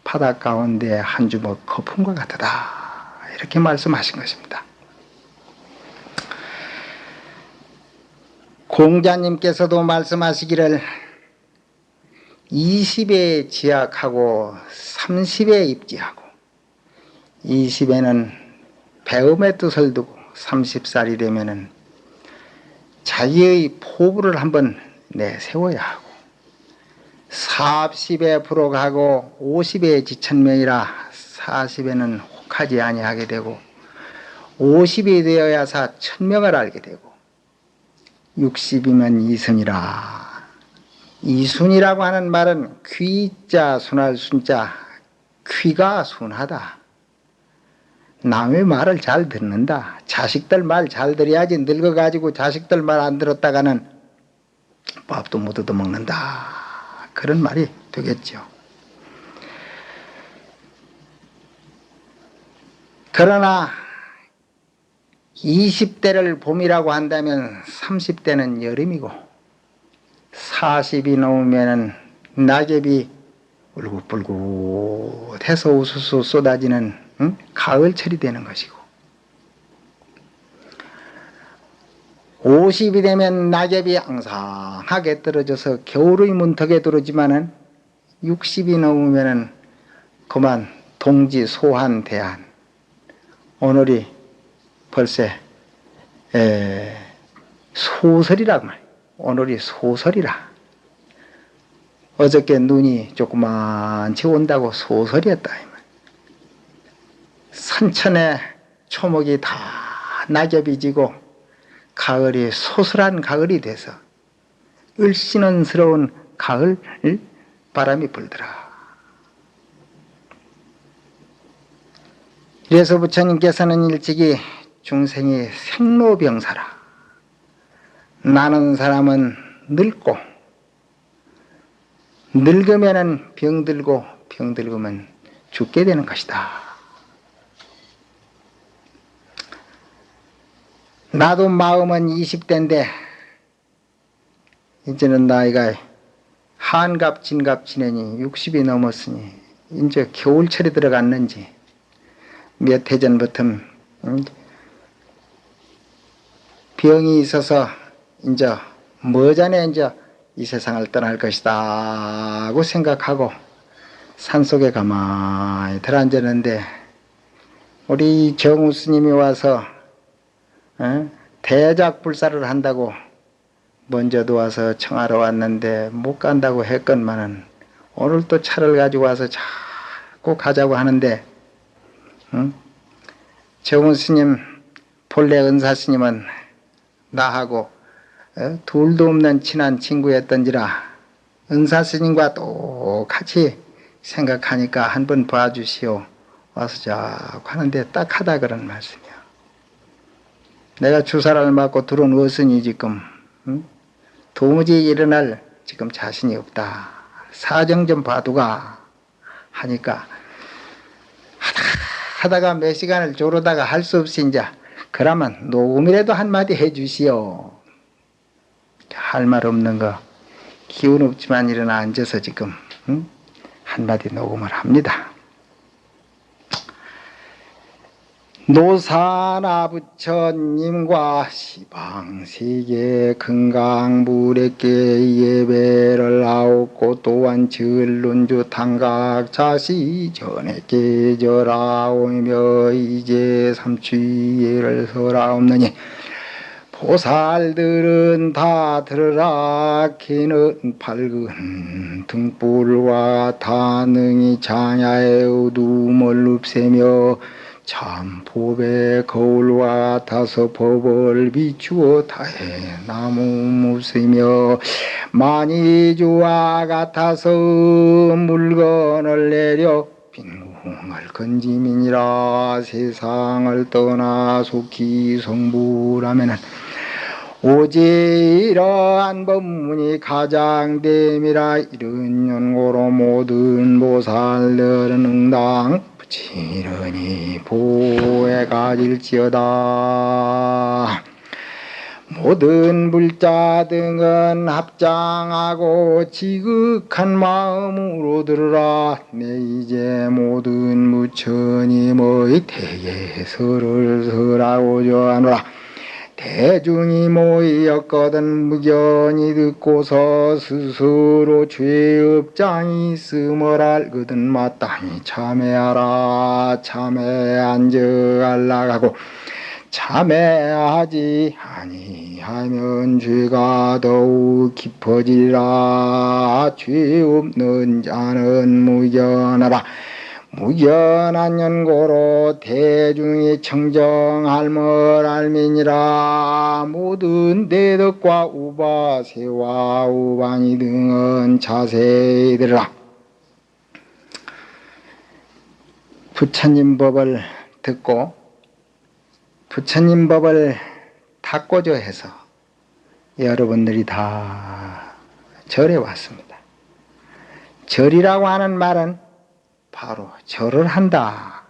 바다 가운데 한 주먹 거품과 같다, 이렇게 말씀하신 것입니다. 공자님께서도 말씀하시기를 20에 지약하고 30에 입지하고 20에는 배움의 뜻을 두고 30살이 되면은 자기의 포부를 한번 내세워야 하고 40에 불어가고 50에 지천명이라 40에는 혹하지 아니하게 되고 50이 되어야사 천명을 알게 되고 60이면 이순이라. 이순이라고 하는 말은 귀자 순할 순자, 귀가 순하다. 남의 말을 잘 듣는다. 자식들 말 잘 들어야지 늙어가지고 자식들 말 안 들었다가는 밥도 못 얻어먹는다. 그런 말이 되겠죠. 그러나 20대를 봄이라고 한다면 30대는 여름이고 40이 넘으면 낙엽이 울긋불긋해서 우수수 쏟아지는 가을철이 되는 것이고 50이 되면 낙엽이 앙상하게 떨어져서 겨울의 문턱에 들어오지만은 60이 넘으면은 그만 동지 소한 대한. 오늘이 벌써 소설이라고 말이에요. 오늘이 소설이라. 어저께 눈이 조그만치 온다고 소설이었다. 산천에 초목이 다 낙엽이 지고 가을이 소설한 가을이 돼서 을씨는스러운 가을 바람이 불더라. 그래서 부처님께서는 일찍이 중생이 생로병사라. 나는 사람은 늙고 늙으면 병들고 병들면 죽게 되는 것이다. 나도 마음은 20대인데 이제는 나이가 한갑 진갑 지내니 60이 넘었으니 이제 겨울철에 들어갔는지 몇 해 전부터 병이 있어서 이제 머전에 이제 이 세상을 떠날 것이다 하고 생각하고 산속에 가만히 들어앉았는데 우리 정우 스님이 와서 대작불사를 한다고 먼저도 와서 청하러 왔는데 못 간다고 했건만은 오늘 또 차를 가지고 와서 자꾸 가자고 하는데 정우 스님 본래 은사 스님은 나하고 둘도 없는 친한 친구였던지라 은사 스님과 똑같이 생각하니까 한번 봐주시오 와서 자꾸 하는데 딱하다 그런 말씀이야. 내가 주사를 맞고 들어누웠으니 지금 도무지 일어날 지금 자신이 없다. 사정 좀 봐두가 하니까 하다가 몇 시간을 조르다가 할 수 없이 이제 그러면 녹음이라도 한마디 해주시오. 할 말 없는 거 기운 없지만 일어나 앉아서 지금 한마디 녹음을 합니다. 노사나 부처님과 시방세계 금강불에게 예배를 하옵고 또한 전론주 당각자시 전에게 절하오며 이제 삼취예를 설하옵느니 보살들은 다 들으라. 걔는 밝은 등불과 다능이 장야의 어둠을 없애며 참 법의 거울과 같아서 법을 비추어 다해 나무 무으며 만이주와 같아서 물건을 내려 빈궁을 건지민이라. 세상을 떠나 속히 성불하면은 오직 이러한 법문이 가장 됨이라. 이런 연고로 모든 보살들은 응당 부지런히 보호해 가질지어다. 모든 불자 등은 합장하고 지극한 마음으로 들으라. 내 이제 모든 부처님의 대개설을 설하고자 하노라. 대중이 모이었거든 무견이 듣고서 스스로 죄업장이 있음을 알거든 마땅히 참회하라. 참회 안적알라가고 참회하지 아니하면 죄가 더욱 깊어지리라. 죄 없는 자는 무견하라. 무견한 연고로 대중이 청정할물 알미니라. 모든 대덕과 우바세와 우반이 등은 자세히 들으라. 부처님 법을 듣고 부처님 법을 닦고자 해서 여러분들이 다 절에 왔습니다. 절이라고 하는 말은 바로 절을 한다.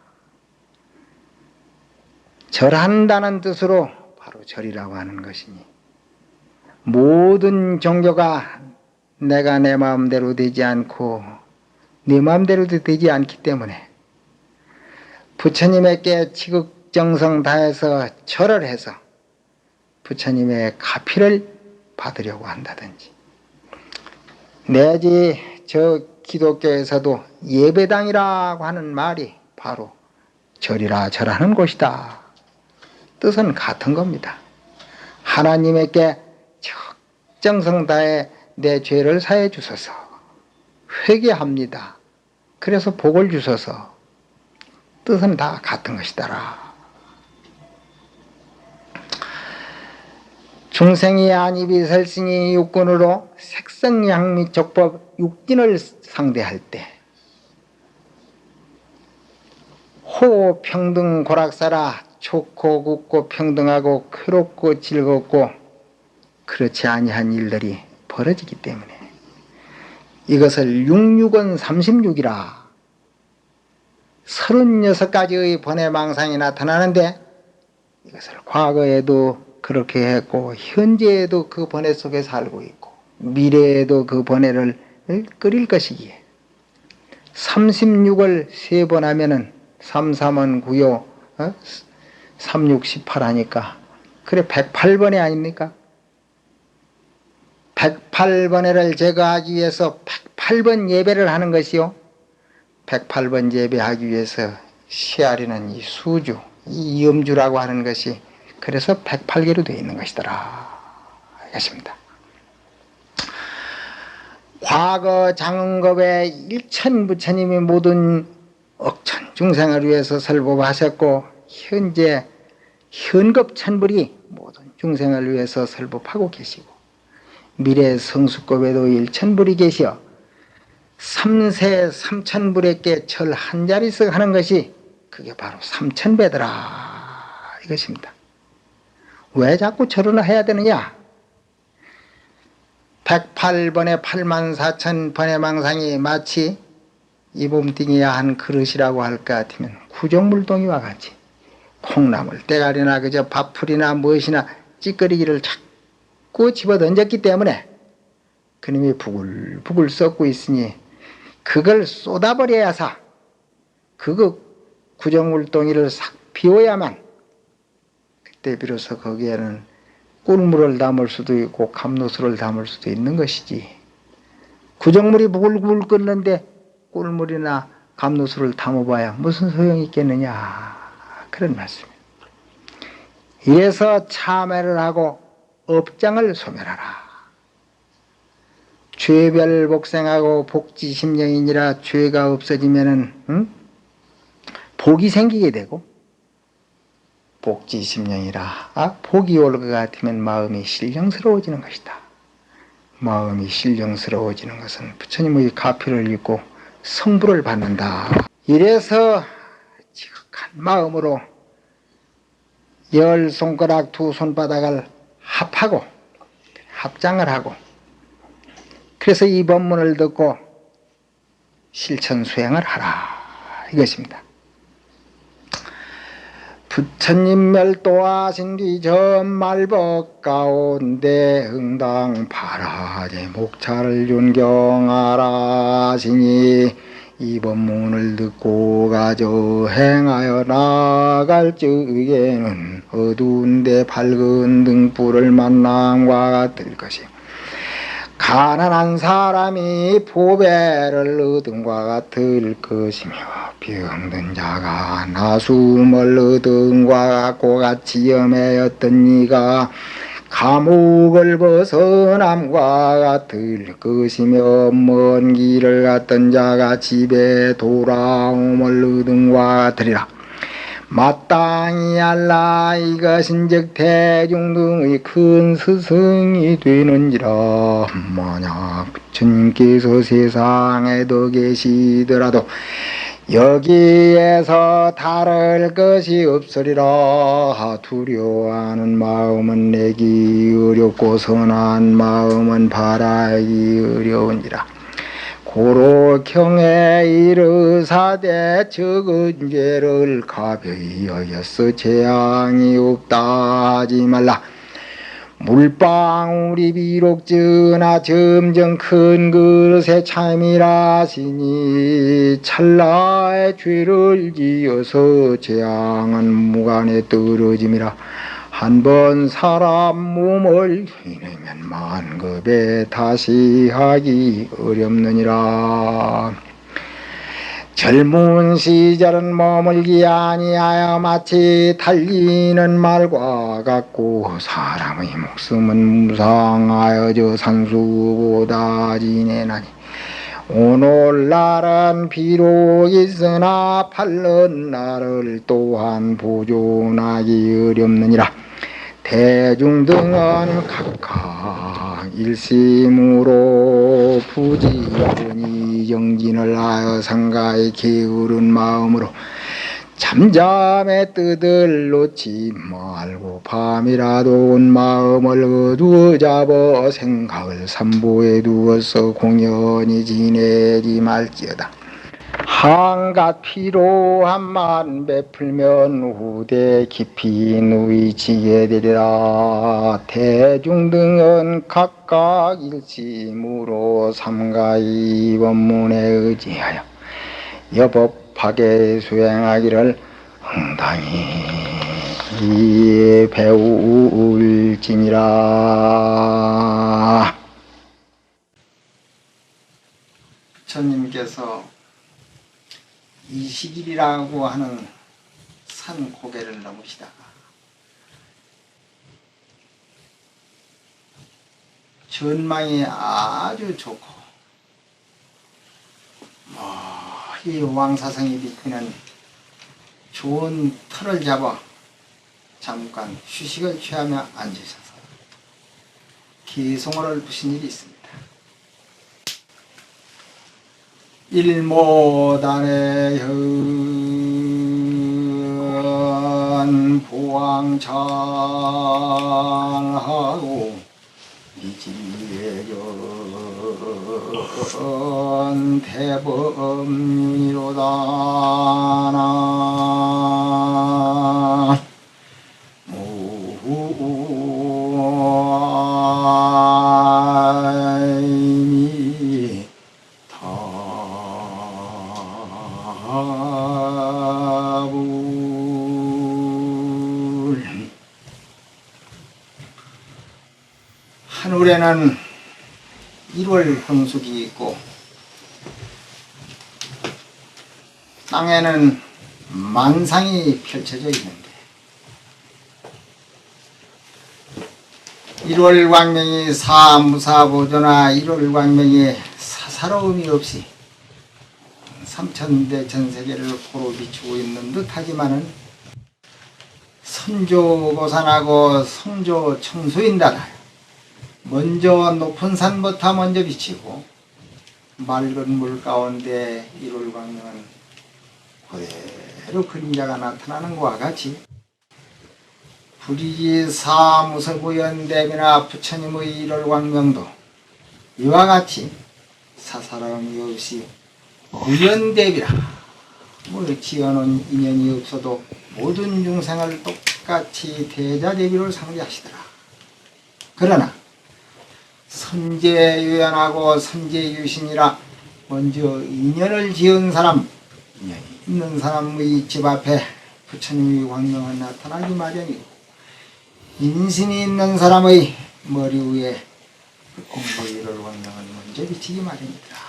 절한다는 뜻으로 바로 절이라고 하는 것이니 모든 종교가 내가 내 마음대로 되지 않고 네 마음대로도 되지 않기 때문에 부처님에게 지극정성 다해서 절을 해서 부처님의 가피를 받으려고 한다든지 내지 저 기독교에서도 예배당이라고 하는 말이 바로 절이라 절하는 곳이다. 뜻은 같은 겁니다. 하나님에게 적정성 다해 내 죄를 사해 주소서. 회개합니다. 그래서 복을 주소서. 뜻은 다 같은 것이더라. 중생이 안입이 설신이 육군으로 색성향미 족법 육진을 상대할 때 호 평등 고락사라. 좋고 굽고 평등하고 괴롭고 즐겁고 그렇지 아니한 일들이 벌어지기 때문에 이것을 66은 36이라 36가지의 번외망상이 나타나는데 이것을 과거에도 그렇게 했고 현재에도 그 번외 속에 살고 있고 미래에도 그 번외를 끓일 것이기에 36을 3번 하면은 3, 3은 9요 3, 6, 18 하니까 그래 108번에 아닙니까? 108번에를 제거하기 위해서 108번 예배를 하는 것이요 108번 예배하기 위해서 시아리는 이 수주 이 염주라고 하는 것이 그래서 108개로 되어 있는 것이더라 이것입니다. 과거 장흥겁에 일천 부처님이 모든 억천 중생을 위해서 설법하셨고 현재 현겁천불이 모든 중생을 위해서 설법하고 계시고 미래 성수급에도 일천불이 계시어 3세 3천불에게 절 한 자리씩 하는 것이 그게 바로 3천배더라 이것입니다. 왜 자꾸 절을 해야 되느냐? 108번의 84,000번의 망상이 마치 이 몸뚱이야 한 그릇이라고 할 것 같으면 구정물동이와 같이 콩나물 때가리나 그저 밥풀이나 무엇이나 찌꺼리기를 자꾸 집어 던졌기 때문에 그놈이 부글부글 썩고 있으니 그걸 쏟아버려야사 그거 구정물동이를 싹 비워야만 그때 비로소 거기에는 꿀물을 담을 수도 있고 감로수를 담을 수도 있는 것이지. 구정물이 부글부글 끓는데 꿀물이나 감로수를 담아봐야 무슨 소용이 있겠느냐, 그런 말씀입니다. 이래서 참회를 하고 업장을 소멸하라. 죄별 복생하고 복지심령이니라. 죄가 없어지면은 복이 생기게 되고, 복지심령이라. 복이 올 것 같으면 마음이 신령스러워지는 것이다. 마음이 신령스러워지는 것은 부처님의 가피를 입고 성부를 받는다. 이래서 지극한 마음으로 열 손가락 두 손바닥을 합하고 합장을 하고, 그래서 이 법문을 듣고 실천 수행을 하라, 이것입니다. 부처님 멸도하신 뒤 전말법 가운데 응당 바라제 목차를 윤경하라 하시니, 이 법문을 듣고 가져 행하여 나갈 적에는 어두운데 밝은 등불을 만남과 같을 것이요, 가난한 사람이 보배를 얻음과 같을 것이며, 병든 자가 나숨을 얻음과 같고 같이 염해였던 이가 감옥을 벗어남과 같을 것이며, 먼 길을 갔던 자가 집에 돌아옴을 얻음과 같으리라. 마땅히 알라. 이것인즉 대중 등의 큰 스승이 되는지라. 만약 부처님께서 세상에 더 계시더라도 여기에서 다를 것이 없으리라. 두려워하는 마음은 내기 어렵고 선한 마음은 바라기 어려운지라. 고로 경에 이르사대 적은 죄를 가벼이 여겼어 재앙이 없다 하지 말라. 물방울이 비록 적으나 점점 큰 그릇에 참이라 하시니, 찰나의 죄를 지어서 재앙은 무간에 떨어짐이라. 한번 사람 몸을 이내면 만급에 다시 하기 어렵느니라. 젊은 시절은 머물기 아니하여 마치 달리는 말과 같고, 사람의 목숨은 무상하여 저 산수보다 지내나니, 오늘날은 비록 있으나 팔른 날을 또한 보존하기 어렵느니라. 대중 등은 각각 일심으로 부지런히 정진을 하여 상가에 게으른 마음으로 잠잠의 뜻을 놓지 말고, 밤이라도 온 마음을 어두어 잡아 생각을 삼보에 두어서 공연히 지내지 말지어다. 한갓 피로함만 베풀면 후대 깊이 누이지게 되리라. 대중 등은 각각 일심으로 삼가이 법문에 의지하여 여법하게 수행하기를 응당히 배울지니라. 부처님께서 이식일이라고 하는 산 고개를 넘으시다가 전망이 아주 좋고, 이 왕사성이 비키는 좋은 터를 잡아 잠깐 휴식을 취하며 앉으셔서 기송어를 부신 일이 있습니다. 일모단의 현 보왕창하고 이지예전 대법윤이로다나. 둘. 하늘에는 1월 경숙이 있고 땅에는 만상이 펼쳐져 있는데 1월 광명이 사무사보조나 1월 광명이 사사로움이 없이 삼천대 전세계를 고루 비추고 있는 듯하지만은 선조고산하고 성조청소인다나 먼저 높은 산부터 먼저 비치고 맑은 물 가운데 1월 광명은 그대로 그림자가 나타나는 것과 같이 불이지 사무서구연대비나 부처님의 1월 광명도 이와 같이 사사로움이 없이 우연대비라 지어놓은 인연이 없어도 모든 중생을 똑같이 대자대비로 상대하시더라. 그러나 선제유연하고 선제유신이라 먼저 인연을 지은 사람, 인연이 있는 사람의 집 앞에 부처님의 광명은 나타나기 마련이고 인신이 있는 사람의 머리 위에 공부의 1월 광명은 먼저 비치기 마련이더라.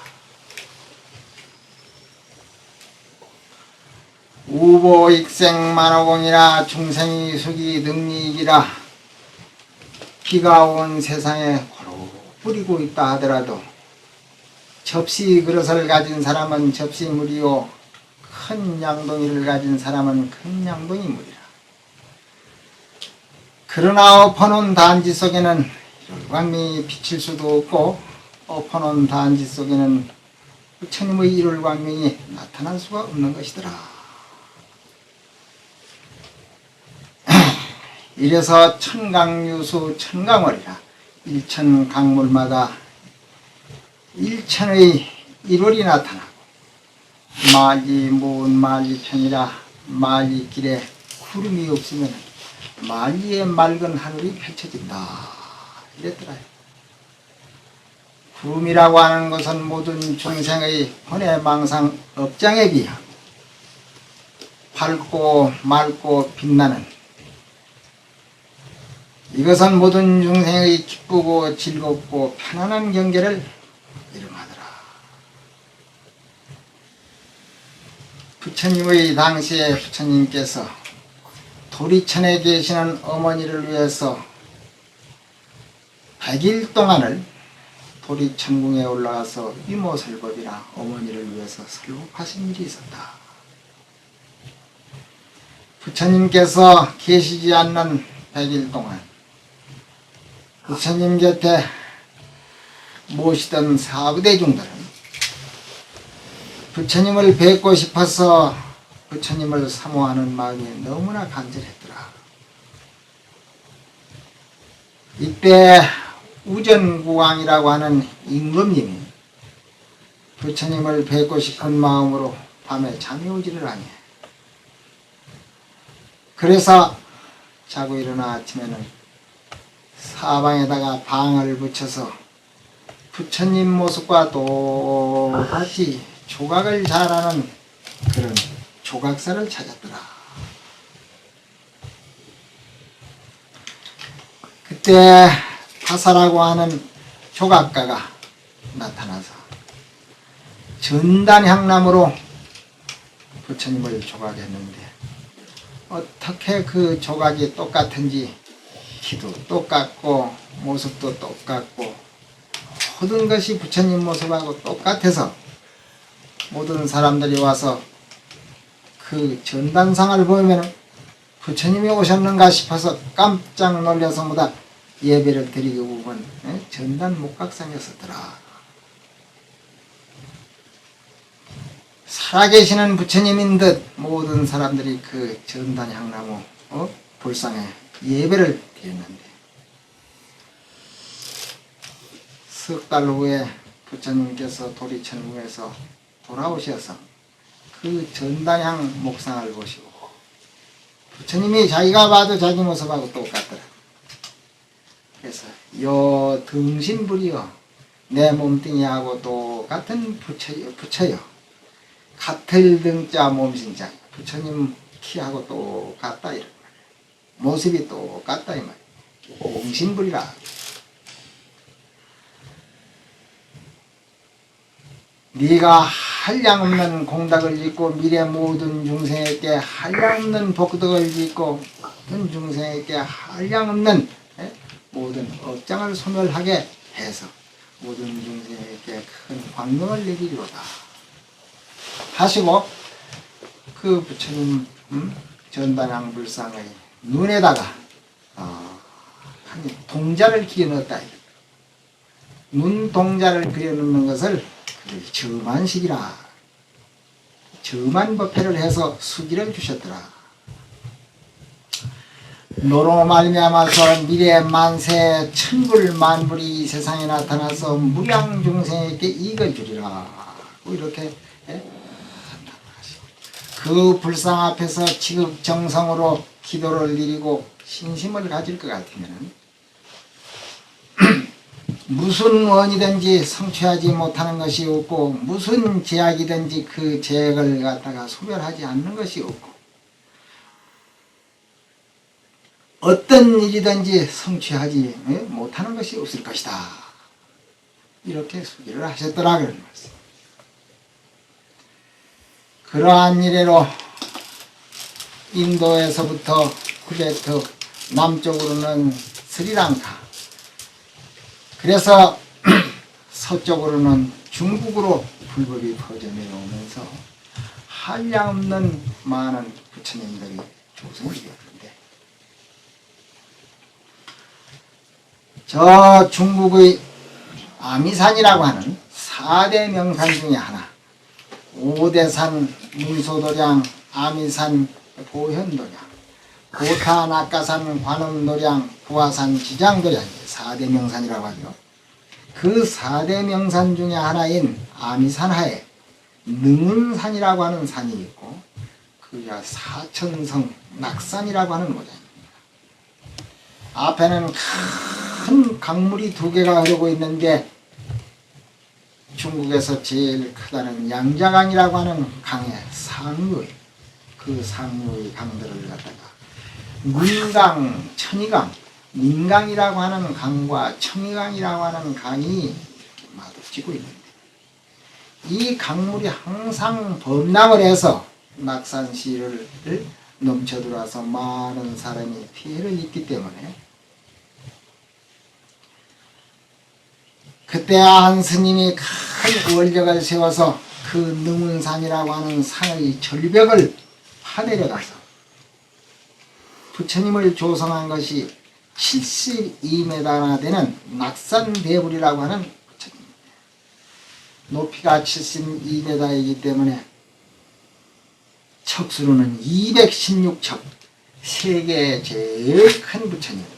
우보익생 만호공이라 중생이 숙이 능리이기라 비가 온 세상에 고루 뿌리고 있다 하더라도 접시 그릇을 가진 사람은 접시물이요 큰 양동이를 가진 사람은 큰 양동이 물이라. 그러나 엎어놓은 단지 속에는 일월광명이 비칠 수도 없고 엎어놓은 단지 속에는 부처님의 일월광명이 나타날 수가 없는 것이더라. 이래서 천강유수 천강월이라 일천강물마다 일천의 1월이 나타나고 말리 모은 말리편이라 말리길에 구름이 없으면 말리의 맑은 하늘이 펼쳐진다 이랬더라요. 구름이라고 하는 것은 모든 중생의 혼외망상 업장에 비하고 밝고 맑고 빛나는 이것은 모든 중생의 기쁘고 즐겁고 편안한 경계를 이름하더라. 부처님의 당시에 부처님께서 도리천에 계시는 어머니를 위해서 100일 동안을 도리천궁에 올라가서 이모설법이라 어머니를 위해서 설법하신 일이 있었다. 부처님께서 계시지 않는 100일 동안 부처님 곁에 모시던 사부대중들은 부처님을 뵙고 싶어서 부처님을 사모하는 마음이 너무나 간절했더라. 이때 우전국왕이라고 하는 임금님이 부처님을 뵙고 싶은 마음으로 밤에 잠이 오지를 아니해. 그래서 자고 일어나 아침에는 사방에다가 방을 붙여서 부처님 모습과 똑같이 조각을 잘하는 그런 조각사를 찾았더라. 그때 파사라고 하는 조각가가 나타나서 전단향나무로 부처님을 조각했는데 어떻게 그 조각이 똑같은지 키도 똑같고 모습도 똑같고 모든 것이 부처님 모습하고 똑같아서 모든 사람들이 와서 그 전단상을 보면 부처님이 오셨는가 싶어서 깜짝 놀라서 보다 예배를 드리고 보면 전단 목각상이었더라. 살아계시는 부처님인 듯 모든 사람들이 그 전단 향나무 불상에 예배를 드렸는데 석 달 후에 부처님께서 도리천궁에서 돌아오셔서 그 전단향 목상을 보시고 부처님이 자기가 봐도 자기 모습하고 똑같더라. 그래서 요 등신불이여 내 몸뚱이하고 똑같은 부처여 같을 등자 몸신자 부처님 키하고 똑같다 이런 말이에요. 모습이 똑같다 이 말이야. 공신불이라. 네가 한량없는 공덕을 짓고 미래 모든 중생에게 한량없는 복덕을 짓고 모든 중생에게 한량없는 모든 업장을 소멸하게 해서 모든 중생에게 큰 광명을 내리리로다 하시고 그 부처님 전단양불상의 눈에다가 한 동자를 그려넣었다. 눈 동자를 그려놓는 것을 점안식이라 점안법회를 해서 수기를 주셨더라. 노로 말미암아서 미래 만세 천불 만불이 이 세상에 나타나서 무량 중생에게 이익을 주리라. 이렇게 그 불상 앞에서 지극정성으로 기도를 드리고 신심을 가질 것 같으면 무슨 원이든지 성취하지 못하는 것이 없고 무슨 제약이든지 그 제약을 갖다가 소멸하지 않는 것이 없고 어떤 일이든지 성취하지 못하는 것이 없을 것이다. 이렇게 수기를 하셨더라 그런 말씀. 그러한 이래로 인도에서부터 티베트 남쪽으로는 스리랑카 그래서 서쪽으로는 중국으로 불법이 퍼져 내려오면서 한량없는 많은 부처님들이 조성을 되었는데 저 중국의 아미산이라고 하는 4대 명산 중에 하나 오대산 문소도량 아미산 보현도량 고타 낙가산 관음도량 부화산 지장도량이 4대 명산이라고 하죠. 그 4대 명산 중에 하나인 아미산하에 능운산이라고 하는 산이 있고 그가 사천성 낙산이라고 하는 모양입니다. 앞에는 큰 강물이 2개가 흐르고 있는데 중국에서 제일 크다는 양자강이라고 하는 강의 상류에 그 상류의 강들을 갖다가 민강, 천이강, 민강이라고 하는 강과 청이강이라고 하는 강이 마주치고 있는데 이 강물이 항상 범람을 해서 낙산시를 넘쳐들어와서 많은 사람이 피해를 입기 때문에 그때 한 스님이 큰 원력을 세워서 그 능운산이라고 하는 산의 절벽을 파내려가서 부처님을 조성한 것이 72m나 되는 낙산대불이라고 하는 부처님입니다. 높이가 72m이기 때문에 척수로는 216척, 세계의 제일 큰 부처님입니다.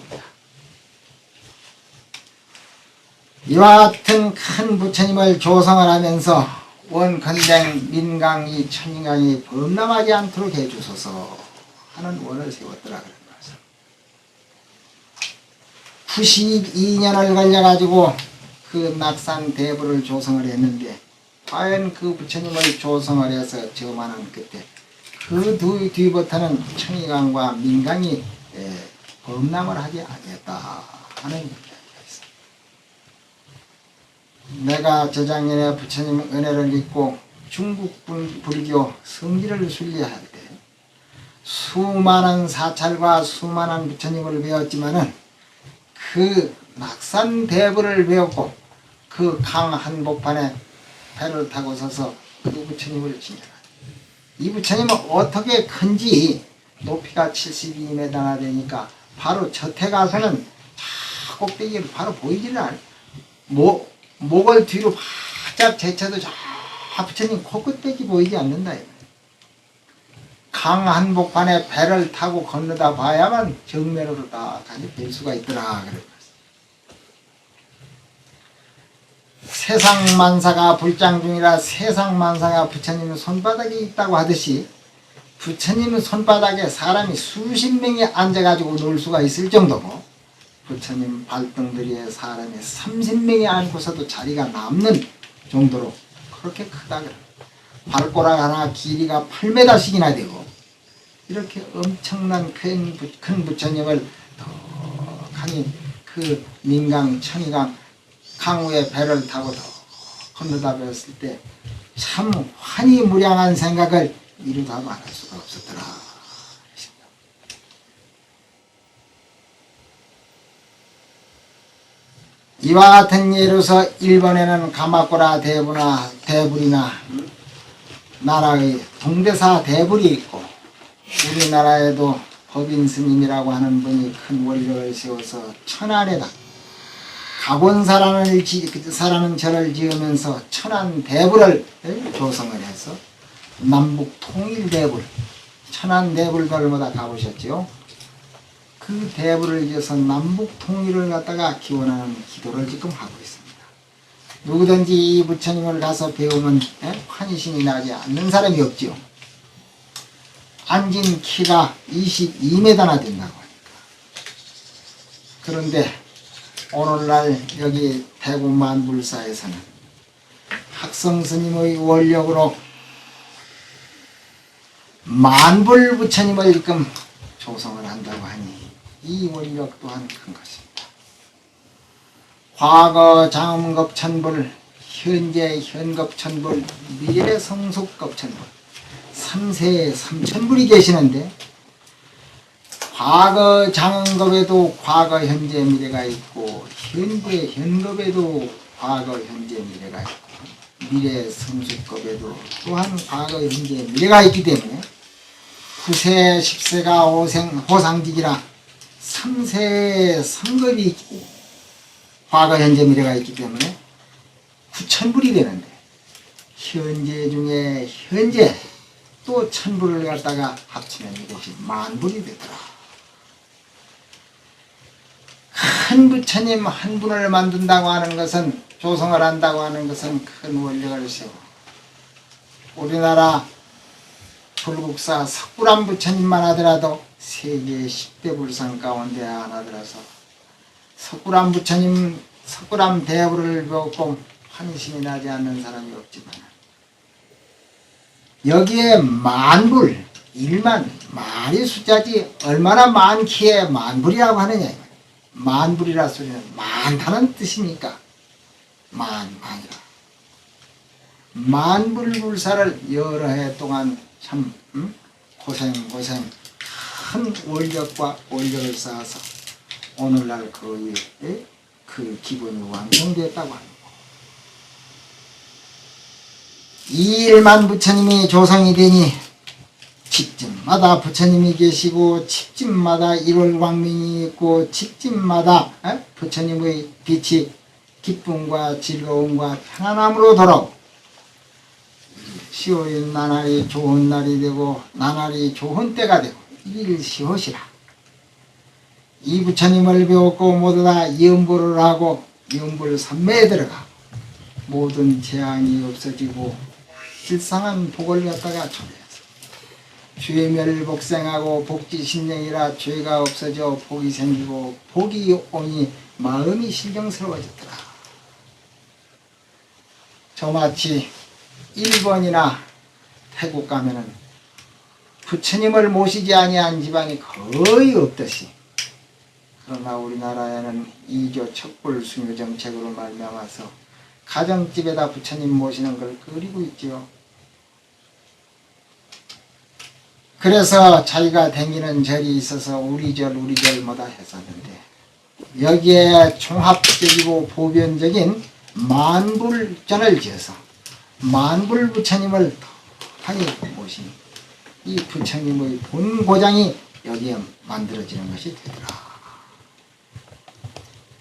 이와 같은 큰 부처님을 조성을 하면서 원컨댕 민강이 천인강이 범람하지 않도록 해주소서 하는 원을 세웠더라 그런 말씀. 92년을 걸려가지고 그 낙산 대부를 조성을 했는데 과연 그 부처님을 조성을 해서 저만한 그때 그 뒤부터는 청이강과 민강이 범람을 하지 않았다 하는 이야기가 있습니다. 내가 저작년에 부처님 은혜를 입고 중국 불교 성지를 순례할 때 수많은 사찰과 수많은 부처님을 배웠지만은 그 낙산 대부를 배웠고 그 강 한복판에 배를 타고 서서 그 부처님을 지내라. 이 부처님은 어떻게 큰지 높이가 72m나 되니까 바로 젖에 가서는 저 꼭대기를 바로 보이지를 않아요. 목을 뒤로 바짝 제쳐도 저 부처님 코끝밖에 보이지 않는다. 강 한복판에 배를 타고 건너다 봐야만 정면으로 다 같이 뵐 수가 있더라. 세상 만사가 불장 중이라 세상 만사가 부처님의 손바닥에 있다고 하듯이 부처님의 손바닥에 사람이 수십 명이 앉아가지고 놀 수가 있을 정도고 부처님 발등들이에 사람이 30명이 앉고서도 자리가 남는 정도로 그렇게 크다 그래. 발가락 하나 길이가 8m씩이나 되고 이렇게 엄청난 큰 부처님을 덕하니 그 민강 천이강 강우의 배를 타고 더 건너다 배웠을 때 참 환희무량한 생각을 이루다 말할 수가 없었더라. 이와 같은 예로서 일본에는 가마코라 대불이나 나라의 동대사 대불이 있고 우리나라에도 법인 스님이라고 하는 분이 큰 원력을 세워서 천안에다 가본사라는 절을 지으면서 천안 대불을 조성을 해서 남북 통일 대불, 천안 대불들마다 가보셨죠? 그 대불을 지어서 남북 통일을 갖다가 기원하는 기도를 지금 하고 있습니다. 누구든지 이 부처님을 가서 배우면 환희심이 나지 않는 사람이 없지요. 앉은 키가 22m나 된다고 하니까. 그런데 오늘날 여기 대구 만불사에서는 학성스님의 원력으로 만불 부처님을 지금 조성을 한다고 하니 이 원력 또한 큰 것입니다. 과거 장음겁천불, 현재 현겁천불, 미래 성숙겁천불 3세 3천불이 계시는데 과거 장음겁에도 과거 현재 미래가 있고 현재 현겁에도 과거 현재 미래가 있고 미래 성숙겁에도 또한 과거 현재 미래가 있기 때문에 9세 10세가 호상직이라 3세 성겁이 있고 과거 현재 미래가 있기 때문에 9천불이 되는데 현재 중에 현재 또 천불을 갖다가 합치면 이것이 만불이 되더라. 큰 부처님 한 분을 만든다고 하는 것은 조성을 한다고 하는 것은 큰 원력을 세워 우리나라 불국사 석굴암 부처님만 하더라도 세계 10대 불상 가운데 하나 들어서 석굴암 부처님 석굴암 대불을 배웠고 환심이 나지 않는 사람이 없지만 여기에 만불 1만 말이 숫자지 얼마나 많기에 만불이라고 하느냐. 만불이라 소리는 많다는 뜻이니까 만이라. 만불불사를 여러 해 동안 참 고생 큰 원력을 쌓아서 오늘날 그 기본이 완성되었다고 합니다. 2일만 부처님이 조성이 되니 집집마다 부처님이 계시고 집집마다 1월 광명이 있고 집집마다 부처님의 빛이 기쁨과 즐거움과 편안함으로 돌아오고 시오인 나날이 좋은 날이 되고 나날이 좋은 때가 되고 일시옷이라. 이 부처님을 배웠고 모두 다 염불을 하고 염불 삼매에 들어가 모든 재앙이 없어지고 실상한 복을 갖다가 초래해서 죄멸 복생하고 복지신령이라 죄가 없어져 복이 생기고 복이 오니 마음이 신경스러워졌더라. 저마치 일본이나 태국 가면은 부처님을 모시지 아니한 지방이 거의 없듯이 그러나 우리나라에는 이조 척불 수묘 정책으로 말미암아서 가정집에다 부처님 모시는 걸 그리고 있지요. 그래서 자기가 댕기는 절이 있어서 우리절마다 했었는데 여기에 종합적이고 보변적인 만불전을 지어서 만불 부처님을 많이 모시니 이 부처님의 본고장이 여기에 만들어지는 것이 되더라.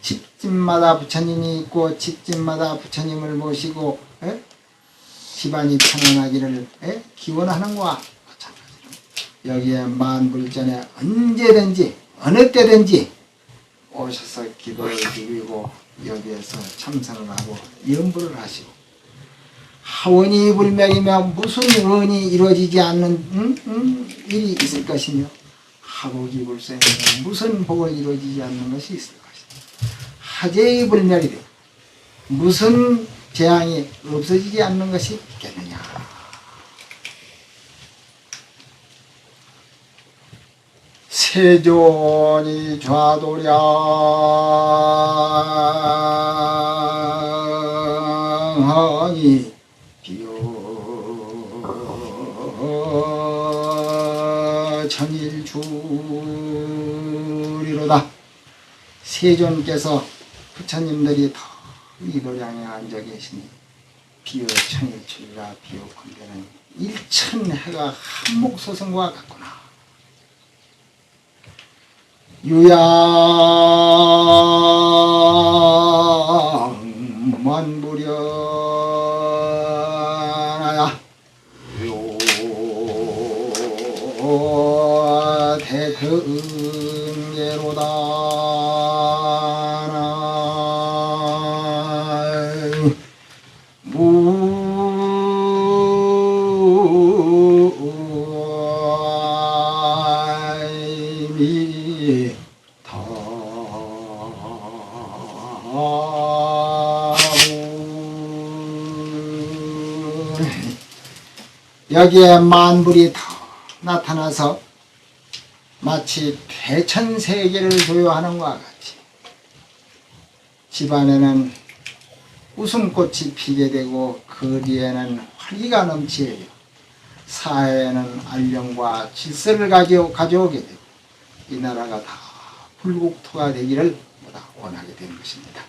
집집마다 부처님이 있고 집집마다 부처님을 모시고 집안이 평안하기를 기원하는 것과 마찬가지로 여기에 만불전에 언제든지 어느 때든지 오셔서 기도를 드리고 여기에서 참선을 하고 염불을 하시고 하원이 불명이며 무슨 원이 이루어지지 않는 일이 있을 것이며 하복이 불생이며 무슨 복을 이루어지지 않는 것이 있을 것이며 하재의 불멸이 되고 무슨 재앙이 없어지지 않는 것이 있겠느냐. 세존이 좌도량하니 비어 천일주리로다. 세존께서 부처님들이 더 이도량에 앉아 계시니 비어 천일주리라 비어컨대는 일천해가 한목소승과 같구나. 유양만부려나야 대흥계로다 여기에 만불이 더 나타나서 마치 대천세계를 조요하는 것과 같이 집안에는 웃음꽃이 피게 되고 거리에는 활기가 넘치며 사회에는 안녕과 질서를 가져오게 되고 이 나라가 다 불국토가 되기를 원하게 된 것입니다.